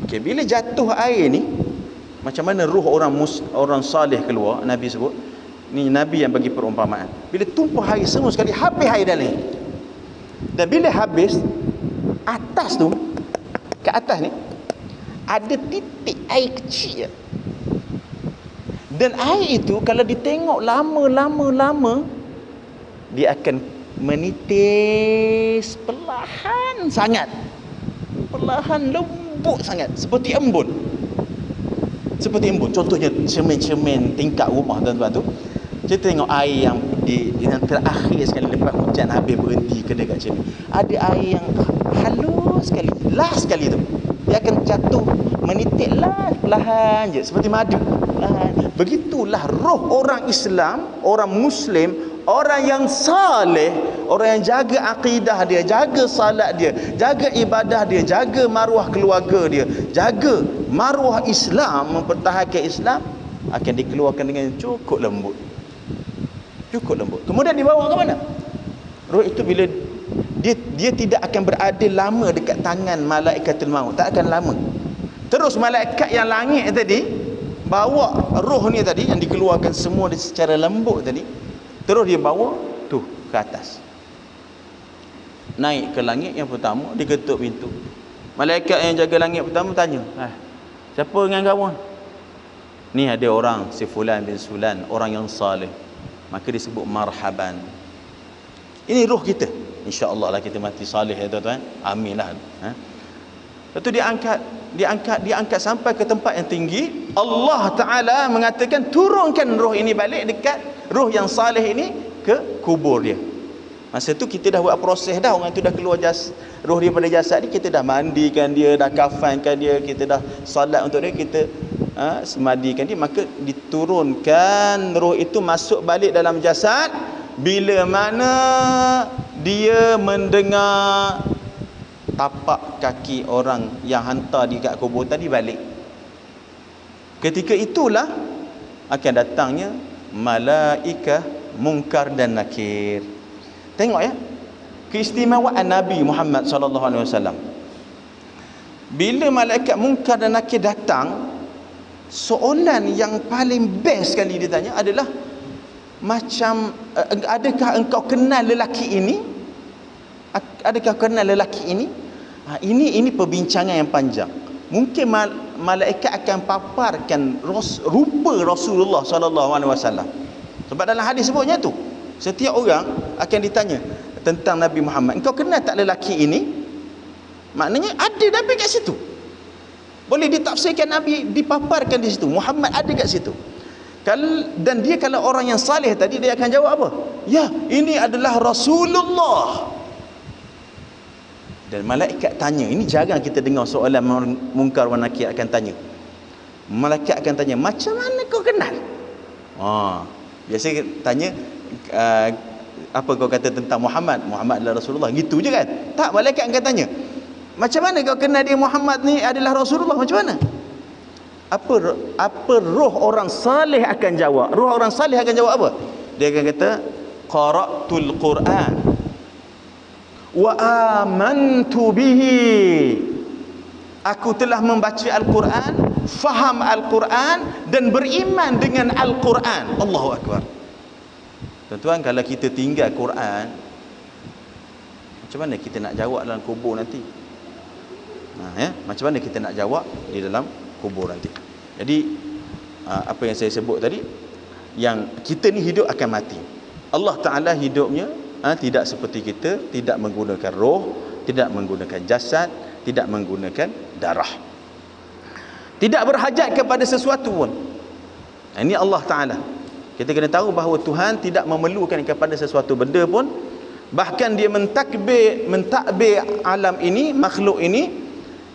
Okey, bila jatuh air ni, macam mana ruh orang salih keluar, Nabi sebut. Ni Nabi yang bagi perumpamaan. Bila tumpah air semua sekali, habis air dalam ni. Dan bila habis, atas tu, kat atas ni ada titik air kecil. Dan air itu kalau ditengok lama, dia akan menitis perlahan sangat. Perlahan, lembut sangat, seperti embun. Contohnya cermin-cermin tingkap rumah tuan-tuan tu. Kita tengok air yang terakhir sekali lepas hujan habis berhenti kena kat cermin. Ada air yang halus sekali, last sekali tu. Dia akan jatuh, menitik lah perlahan je, seperti madu. Begitulah roh orang Islam, orang Muslim, orang yang saleh, orang yang jaga akidah dia, jaga salat dia, jaga ibadah dia, jaga maruah keluarga dia, jaga maruah Islam, mempertahankan Islam, akan dikeluarkan dengan cukup lembut. Kemudian dibawa ke mana? Roh itu bila dia tidak akan berada lama dekat tangan malaikatul maut, tak akan lama. Terus malaikat yang langit tadi bawa roh ni tadi, yang dikeluarkan semua secara lembut tadi, terus dia bawa tu ke atas, naik ke langit yang pertama, diketuk pintu. Malaikat yang jaga langit pertama tanya, siapa dengan kamu? Ni ada orang si fulan bin Sulan, orang yang saleh. Maka disebut marhaban. Ini roh kita, insya-Allah lah kita mati saleh ya tuan-tuan. Amin lah. Lepas tu diangkat sampai ke tempat yang tinggi. Allah Ta'ala mengatakan turunkan roh ini balik dekat roh yang saleh ini ke kubur dia. Masa tu kita dah buat proses dah, orang tu dah keluar roh dia pada jasad ni, kita dah mandikan dia, dah kafankan dia, kita dah salat untuk dia, kita semadikan dia, maka diturunkan roh itu masuk balik dalam jasad. Bila mana dia mendengar tapak kaki orang yang hantar dia kat kubur tadi balik, ketika itulah akan datangnya malaikah Munkar dan Nakir. Tengok ya, keistimewaan Nabi Muhammad SAW. Bila malaikat Munkar dan Nakir datang, soalan yang paling best sekali dia tanya adalah macam, adakah engkau kenal lelaki ini? Adakah kenal lelaki ini? Ini perbincangan yang panjang. Mungkin malaikat akan paparkan rupa Rasulullah SAW. Sebab dalam hadis sebutnya tu, setiap orang akan ditanya tentang Nabi Muhammad, engkau kenal tak lelaki ini? Maknanya ada Nabi kat situ. Boleh ditafsirkan Nabi, dipaparkan di situ, Muhammad ada kat situ. Dan dia kalau orang yang saleh tadi, dia akan jawab apa? Ya, ini adalah Rasulullah. Dan malaikat tanya, ini jarang kita dengar soalan Munkar wa Nakir akan tanya. Malaikat akan tanya, macam mana kau kenal? Biasa tanya, apa kau kata tentang Muhammad? Muhammad adalah Rasulullah, gitu je kan? Tak, malaikat akan tanya, macam mana kau kenal dia Muhammad ni adalah Rasulullah? Macam mana? Apa roh orang saleh akan jawab? Roh orang saleh akan jawab apa? Dia akan kata, qara'tul Quran wa amantu bihi. Aku telah membaca Al-Quran, faham Al-Quran dan beriman dengan Al-Quran. Allahu Akbar. Tuan-tuan, kalau kita tinggal Quran, macam mana kita nak jawab dalam kubur nanti? Macam mana kita nak jawab di dalam kubur nanti? Jadi apa yang saya sebut tadi, yang kita ni hidup akan mati. Allah Ta'ala hidupnya tidak seperti kita, tidak menggunakan roh, tidak menggunakan jasad, tidak menggunakan darah, tidak berhajat kepada sesuatu pun. Ini Allah Ta'ala. Kita kena tahu bahawa Tuhan tidak memerlukan kepada sesuatu benda pun. Bahkan dia mentadbir alam ini, makhluk ini,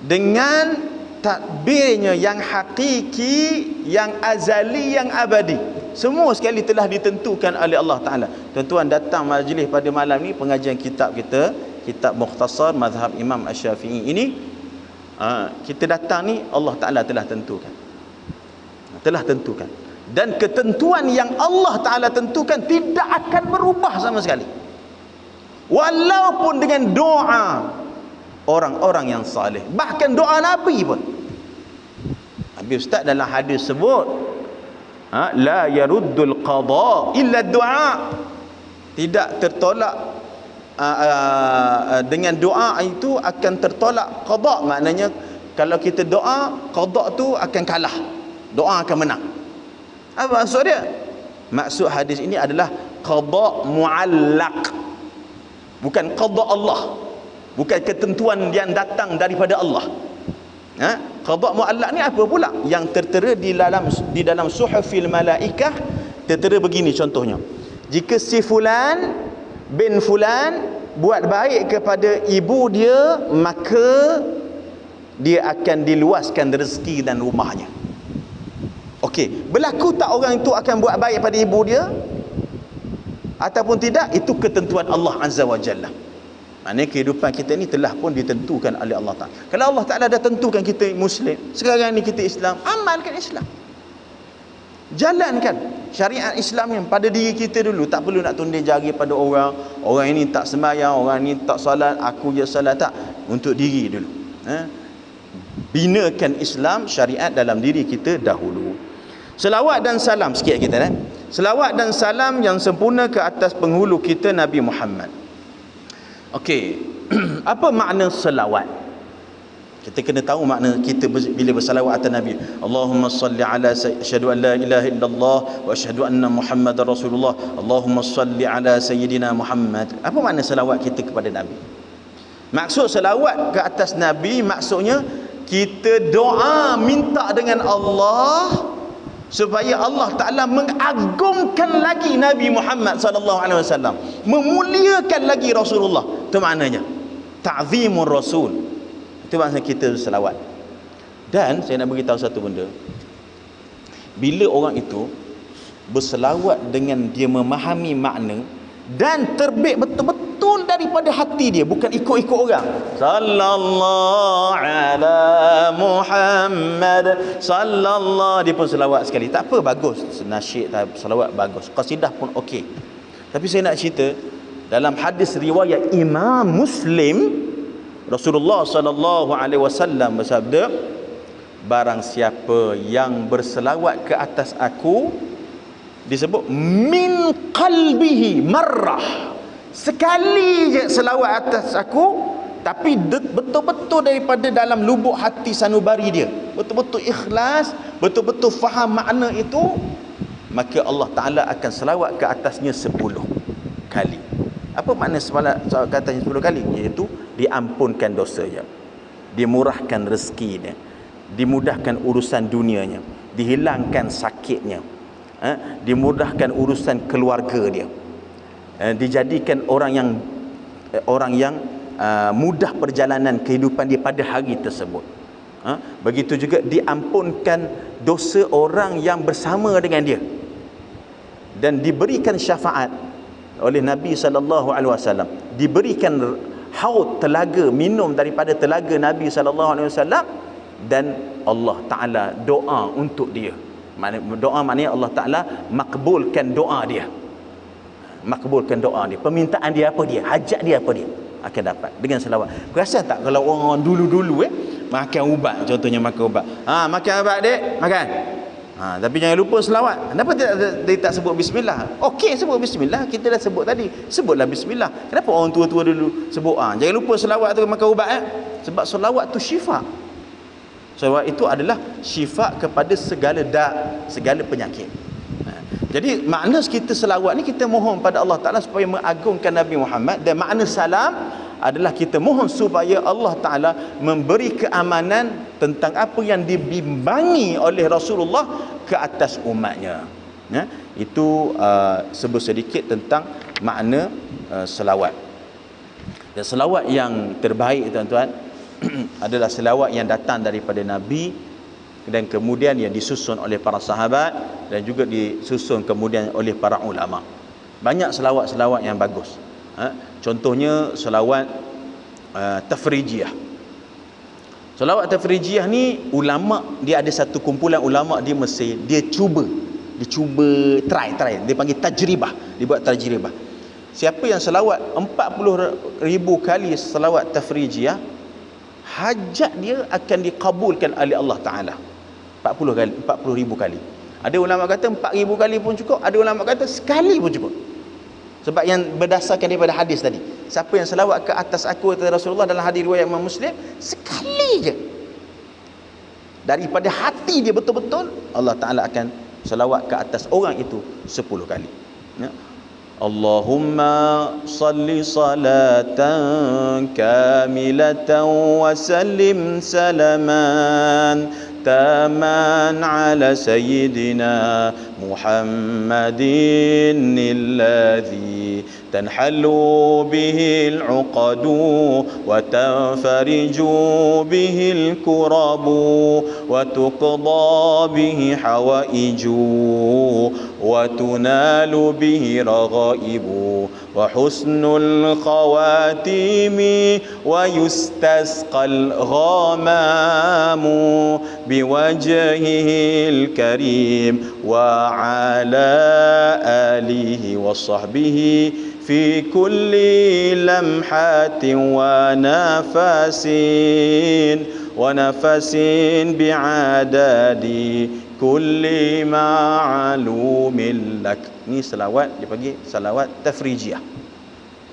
dengan tadbirnya yang hakiki, yang azali, yang abadi. Semua sekali telah ditentukan oleh Allah Ta'ala. Tuan-tuan datang majlis pada malam ni, pengajian kitab kita, kitab Mukhtasar Mazhab Imam Asy-Syafi'i ini, kita datang ni Allah Ta'ala telah tentukan. Telah tentukan. Dan ketentuan yang Allah Ta'ala tentukan tidak akan berubah sama sekali. Walaupun dengan doa orang-orang yang saleh, bahkan doa Nabi pun. Nabi Ustaz dalam hadis sebut, la yaruddul qada illa du'a. Tidak tertolak dengan doa itu akan tertolak qada. Maknanya kalau kita doa, qada tu akan kalah, doa akan menang. Apa maksud dia? Maksud hadis ini adalah qada muallaq, bukan qada Allah, bukan ketentuan yang datang daripada Allah. Qada muallaq ni apa pula? Yang tertera di dalam suhufil malaikah, tertera begini contohnya. Jika si fulan bin fulan buat baik kepada ibu dia, maka dia akan diluaskan rezeki dan rumahnya. Okey, berlaku tak orang itu akan buat baik pada ibu dia ataupun tidak? Itu ketentuan Allah Azza wa Jalla. Maknanya kehidupan kita ni telah pun ditentukan oleh Allah Ta'ala. Kalau Allah Ta'ala dah tentukan kita Muslim, sekarang ni kita Islam, amalkan Islam, jalankan syariat Islam yang pada diri kita dulu. Tak perlu nak tunding jari pada orang, orang ini tak sembahyang, orang ini tak salat, aku je salat. Tak, untuk diri dulu. Binakan Islam, syariat dalam diri kita dahulu. Selawat dan salam sikit kita selawat dan salam yang sempurna ke atas penghulu kita Nabi Muhammad. Okey, apa makna selawat? Kita kena tahu makna kita bila bersalawat atas Nabi. Allahumma salli ala asyhadu an la ilaha illallah wa asyhadu anna Muhammadar Rasulullah. Allahumma salli ala sayyidina Muhammad. Apa makna selawat kita kepada Nabi? Maksud selawat ke atas Nabi, maksudnya kita doa minta dengan Allah supaya Allah Ta'ala mengagungkan lagi Nabi Muhammad sallallahu alaihi wasallam, memuliakan lagi Rasulullah. Itu maknanya ta'zimur rasul. Itu maksud kita selawat. Dan saya nak beritahu satu benda, bila orang itu berselawat dengan dia memahami makna dan terbit betul-betul daripada hati dia, bukan ikut-ikut orang. Sallallahu ala Muhammad sallallahu, dia pun selawat sekali. Tak apa, bagus. Nasyid selawat bagus. Qasidah pun okey. Tapi saya nak cerita, dalam hadis riwayat Imam Muslim, Rasulullah sallallahu alaihi wasallam bersabda, barang siapa yang berselawat ke atas aku, disebut min qalbihi marrah, sekali je selawat atas aku, tapi betul-betul daripada dalam lubuk hati sanubari dia, betul-betul ikhlas, betul-betul faham makna itu, maka Allah Ta'ala akan selawat ke atasnya 10 kali. Apa makna selawat ke atasnya 10 kali? Iaitu diampunkan dosanya, dimurahkan rezekinya, dimudahkan urusan dunianya, dihilangkan sakitnya, dimudahkan urusan keluarga dia, dijadikan orang yang mudah perjalanan kehidupan dia pada hari tersebut. Begitu juga diampunkan dosa orang yang bersama dengan dia, dan diberikan syafaat oleh Nabi sallallahu alaihi wasallam, diberikan haud, telaga, minum daripada telaga Nabi sallallahu alaihi wasallam, dan Allah Ta'ala doa untuk dia. Doa maknanya Allah Ta'ala makbulkan doa dia, makbulkan doa dia, permintaan dia apa dia, hajat dia apa dia, akan dapat dengan selawat. Perasan tak kalau orang dulu-dulu makan ubat, contohnya makan ubat, makan ubat dek, makan, tapi jangan lupa selawat. Kenapa dia tak sebut bismillah? Okey, sebut bismillah, kita dah sebut tadi, sebutlah bismillah. Kenapa orang tua-tua dulu sebut jangan lupa selawat tu makan ubat? Sebab selawat tu syifa. Selawat itu adalah syifa kepada segala segala penyakit. Jadi makna kita selawat ni, kita mohon pada Allah Ta'ala supaya mengagungkan Nabi Muhammad, dan makna salam adalah kita mohon supaya Allah Ta'ala memberi keamanan tentang apa yang dibimbangi oleh Rasulullah ke atas umatnya. Ya, itu sebut sedikit tentang makna selawat. Dan selawat yang terbaik, tuan-tuan, adalah selawat yang datang daripada Nabi, dan kemudian yang disusun oleh para sahabat, dan juga disusun kemudian oleh para ulama. Banyak selawat-selawat yang bagus. Contohnya selawat tafrijiyah. Selawat tafrijiyah ni, ulama, dia ada satu kumpulan ulama di Mesir, dia cuba try, dia panggil tajribah, dia buat tajribah. Siapa yang selawat 40,000 kali selawat tafrijiyah, hajat dia akan dikabulkan oleh Allah Ta'ala. 40,000 kali. Ada ulama kata 4,000 kali pun cukup, ada ulama kata sekali pun cukup. Sebab yang berdasarkan daripada hadis tadi, siapa yang selawat ke atas aku, kata Rasulullah dalam hadis riwayat Imam Muslim, sekali je, daripada hati dia betul-betul, Allah Ta'ala akan selawat ke atas orang itu 10 kali. Ya. Allahumma salli salatan kamilatan wa sallim salaman taman ala sayyidina Muhammadin alladhi tanhalu bihi al-uqadu wa tanfariju bihi al-kurabu wa tuqda bihi hawaiju wa tunalu bihi raghaibu wa husnul khawatimi wa yustasqal ghamamu biwajhihil karim wa ala alihi wa sahbihi fi kulli lamhatin wa nafasin bi'adadi kulli ma'lumin lak. Ni selawat dipanggil selawat tafrijiyah.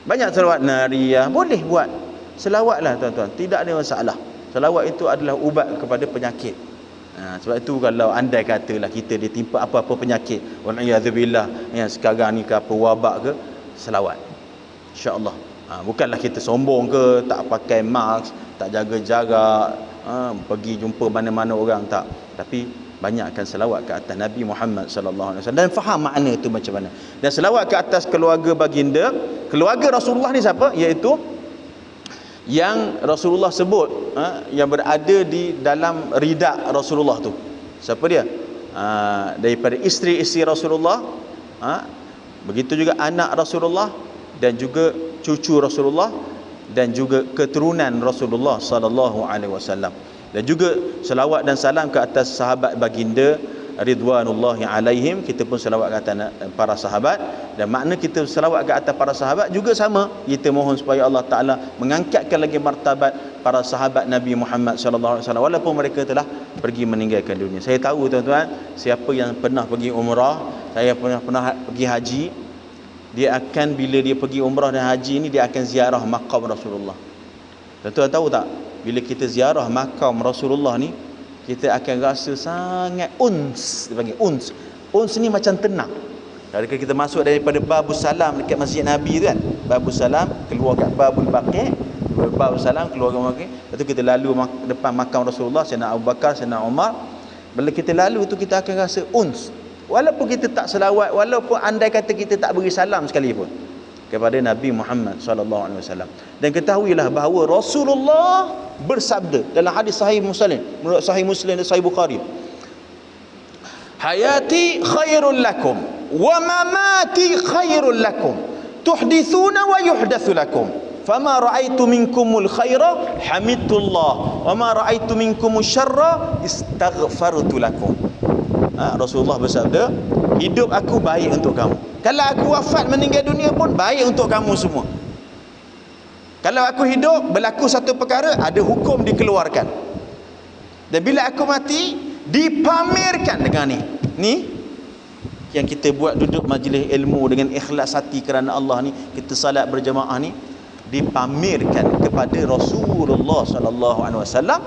Banyak selawat nariyah boleh buat. Selawatlah tuan-tuan, tidak ada masalah. Selawat itu adalah ubat kepada penyakit. Sebab itu kalau andai katalah kita ditimpa apa-apa penyakit, wal'iyadzubillah, yang sekarang ni ke apa, wabak ke, selawat, insya-Allah. Bukanlah kita sombong ke, tak pakai mask, tak jaga jarak, pergi jumpa mana-mana orang, tak. Tapi banyakkan selawat ke atas Nabi Muhammad sallallahu alaihi wasallam, dan faham makna itu macam mana. Dan selawat ke atas keluarga baginda. Keluarga Rasulullah ni siapa? Iaitu yang Rasulullah sebut, yang berada di dalam ridak Rasulullah tu. Siapa dia? Daripada isteri-isteri Rasulullah, begitu juga anak Rasulullah, dan juga cucu Rasulullah, dan juga keturunan Rasulullah sallallahu alaihi wasallam. Dan juga selawat dan salam ke atas sahabat baginda ridwanullahi alaihim. Kita pun selawat ke atas para sahabat, dan makna kita selawat ke atas para sahabat juga sama. Kita mohon supaya Allah Ta'ala mengangkatkan lagi martabat para sahabat Nabi Muhammad sallallahu alaihi wasallam walaupun mereka telah pergi meninggalkan dunia. Saya tahu tuan-tuan, siapa yang pernah pergi umrah, saya pernah pergi haji, dia akan, bila dia pergi umrah dan haji ni, dia akan ziarah makam Rasulullah. Tuan-tuan tahu tak, bila kita ziarah makam Rasulullah ni, kita akan rasa sangat uns. Dia panggil uns. Uns ni macam tenang. Kalau kita masuk daripada Babus Salam dekat Masjid Nabi tu kan, Babus Salam keluar kat Babul Baqi', Babus Salam keluar kat Baqi', lepas tu kita lalu depan makam Rasulullah, Sayyidina Abu Bakar, Sayyidina Umar. Bila kita lalu tu, kita akan rasa uns. Walaupun kita tak selawat, walaupun andai kata kita tak beri salam sekalipun kepada Nabi Muhammad sallallahu alaihi wasallam. Dan ketahuilah bahawa Rasulullah bersabda dalam hadis sahih Muslim, menurut sahih Muslim dan sahih Bukhari, hayati khairul lakum wa mamati khairul lakum tuhdithuna wa yuhdatsu lakum fama ra'aitu minkumul khaira hamidullah wa ma ra'aitu minkumus syarra istaghfartu lakum. Rasulullah bersabda, hidup aku baik untuk kamu. Kalau aku wafat meninggal dunia pun baik untuk kamu semua. Kalau aku hidup, berlaku satu perkara, ada hukum dikeluarkan. Dan bila aku mati, dipamerkan dengan ni. Ni yang kita buat duduk majlis ilmu dengan ikhlas hati kerana Allah ni, kita salat berjamaah ni, dipamerkan kepada Rasulullah sallallahu alaihi wasallam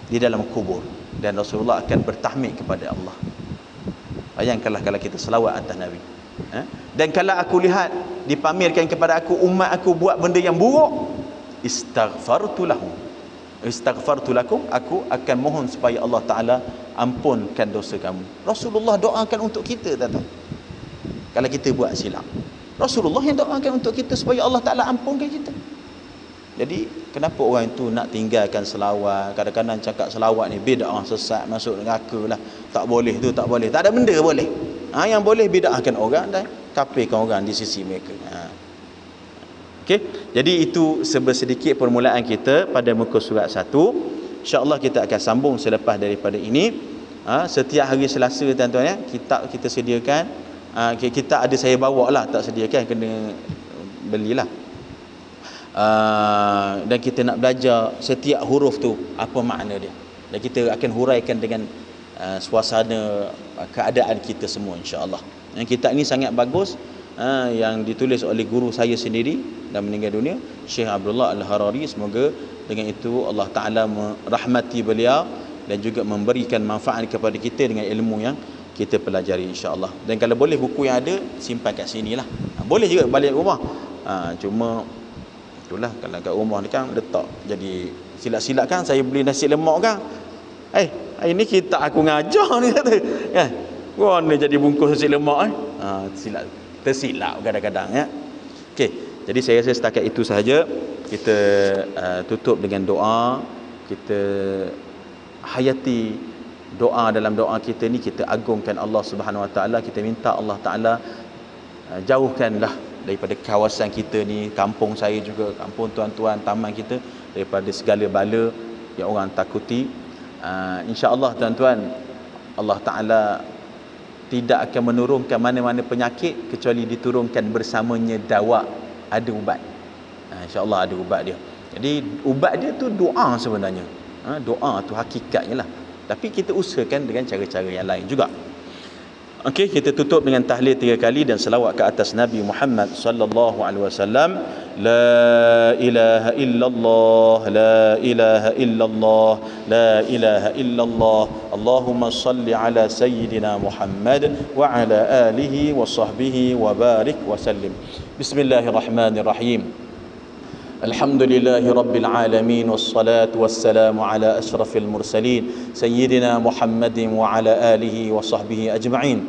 di dalam kubur, dan Rasulullah akan bertahmid kepada Allah. Bayangkanlah kalau kita selawat atas Nabi. Dan kalau aku lihat dipamerkan kepada aku umat aku buat benda yang buruk, istaghfartu lahum, istaghfartu lakum, aku akan mohon supaya Allah Ta'ala ampunkan dosa kamu. Rasulullah doakan untuk kita, tuan-tuan. Kalau kita buat silap, Rasulullah yang doakan untuk kita supaya Allah Ta'ala ampunkan kita. Jadi kenapa orang itu nak tinggalkan selawat? Kadang-kadang cakap selawat ni bid'ah, sesat, masuk neraka lah, tak boleh tu, tak boleh. Tak ada benda boleh. Yang boleh bid'ahkan orang dan kafirkan orang di sisi mereka. Okey, jadi itu sedikit permulaan kita pada muka surat 1. InsyaAllah kita akan sambung selepas daripada ini. Setiap hari Selasa, tuan-tuan, kitab kita sediakan. Kita ada saya bawa lah, tak sediakan, kena belilah. Dan kita nak belajar setiap huruf tu apa makna dia, dan kita akan huraikan dengan suasana keadaan kita semua, insya-Allah. Yang kitab ni sangat bagus, yang ditulis oleh guru saya sendiri dan meninggal dunia, Syekh Abdullah Al-Harari. Semoga dengan itu Allah Ta'ala merahmati beliau dan juga memberikan manfaat kepada kita dengan ilmu yang kita pelajari, insya-Allah. Dan kalau boleh buku yang ada simpan kat sini lah. Boleh juga balik rumah. Cuma itulah, kalau kat rumah ni kan letak jadi silap-silap kan, saya beli nasi lemak kan, hari ni kita aku ngajar ni kata kan, mana jadi bungkus nasi lemak tersilap kadang-kadang ya. Okey, jadi saya rasa setakat itu sahaja. Kita tutup dengan doa. Kita hayati doa. Dalam doa kita ni kita agungkan Allah Subhanahu Wa Taala. Kita minta Allah Taala jauhkanlah daripada kawasan kita ni, kampung saya juga, kampung tuan-tuan, taman kita, daripada segala bala yang orang takuti. InsyaAllah tuan-tuan, Allah Ta'ala tidak akan menurunkan mana-mana penyakit kecuali diturunkan bersamanya dawa, ada ubat. InsyaAllah ada ubat dia. Jadi ubat dia tu doa sebenarnya. Doa tu hakikatnya lah. Tapi kita usahakan dengan cara-cara yang lain juga. Okey, kita tutup dengan tahlil 3 kali dan selawat ke atas Nabi Muhammad sallallahu alaihi wasallam. La ilaha illallah, la ilaha illallah, la ilaha illallah. Allahumma salli ala sayyidina Muhammad wa ala alihi wa sahbihi wa barik wa sallim. Bismillahirrahmanirrahim. Alhamdulillahi Rabbil Alamin, wassalatu wassalamu ala ashrafil mursalin Sayyidina Muhammadin wa ala alihi wa sahbihi ajma'in.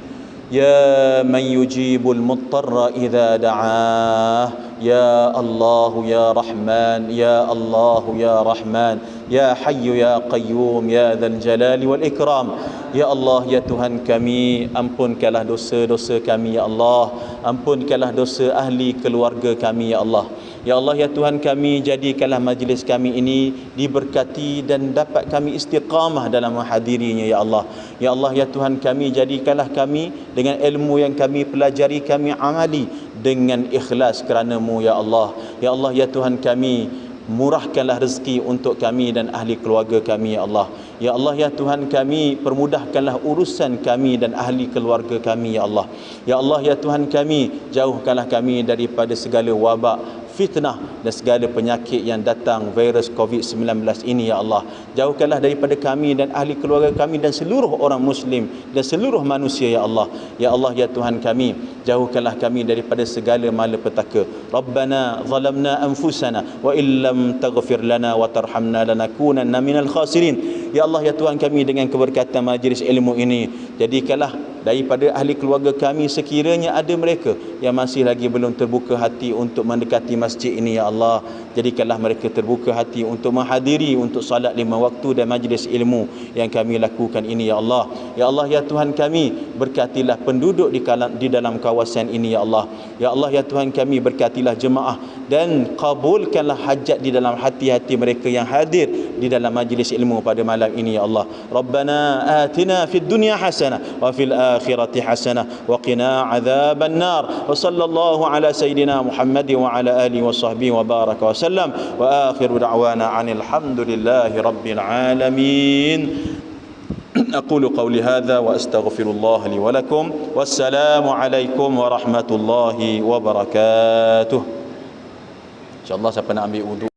Ya man yujibul muttarra idha da'ah, Ya Allah ya Rahman, Ya Allah ya Rahman, Ya Hayyu ya Qayyum, Ya Dzal Jalali wal Ikram. Ya Allah ya Tuhan kami, ampunkanlah dosa-dosa kami ya Allah, ampunkanlah dosa ahli keluarga kami ya Allah. Ya Allah ya Tuhan kami, jadikanlah majlis kami ini diberkati dan dapat kami istiqamah dalam menghadirinya ya Allah. Ya Allah ya Tuhan kami, jadikanlah kami dengan ilmu yang kami pelajari, kami amali dengan ikhlas kerana-Mu ya Allah. Ya Allah ya Tuhan kami, murahkanlah rezeki untuk kami dan ahli keluarga kami ya Allah. Ya Allah ya Tuhan kami, permudahkanlah urusan kami dan ahli keluarga kami ya Allah. Ya Allah ya Tuhan kami, jauhkanlah kami daripada segala wabak, fitnah dan segala penyakit yang datang, virus COVID-19 ini ya Allah. Jauhkanlah daripada kami dan ahli keluarga kami dan seluruh orang muslim dan seluruh manusia ya Allah. Ya Allah ya Tuhan kami, jauhkanlah kami daripada segala malapetaka. Rabbana zalamna anfusana wa illam taghfir lana wa tarhamna lanakunanna minal khasirin. Ya Allah ya Tuhan kami, dengan keberkatan majlis ilmu ini, jadikanlah daripada ahli keluarga kami sekiranya ada mereka yang masih lagi belum terbuka hati untuk mendekati masjid ini ya Allah, jadikanlah mereka terbuka hati untuk menghadiri untuk salat 5 waktu dan majlis ilmu yang kami lakukan ini ya Allah. Ya Allah ya Tuhan kami, berkatilah penduduk di dalam kawasan ini ya Allah. Ya Allah ya Tuhan kami, berkatilah jemaah dan kabulkanlah hajat di dalam hati-hati mereka yang hadir di dalam majlis ilmu pada malam ini ya Allah. Rabbana atina fid dunya hasanah wa fil akhirati hasanah wa qina adzaban nar. Wa sallallahu ala sayidina Muhammad wa ala alihi wa sahbihi wa baraka wa sallam. Wa akhiru da'wana anil hamdulillahi rabbil alamin. أقول قولي هذا وأستغفر الله لي ولكم والسلام عليكم ورحمة الله وبركاته. InsyaAllah siapa nak ambil wudu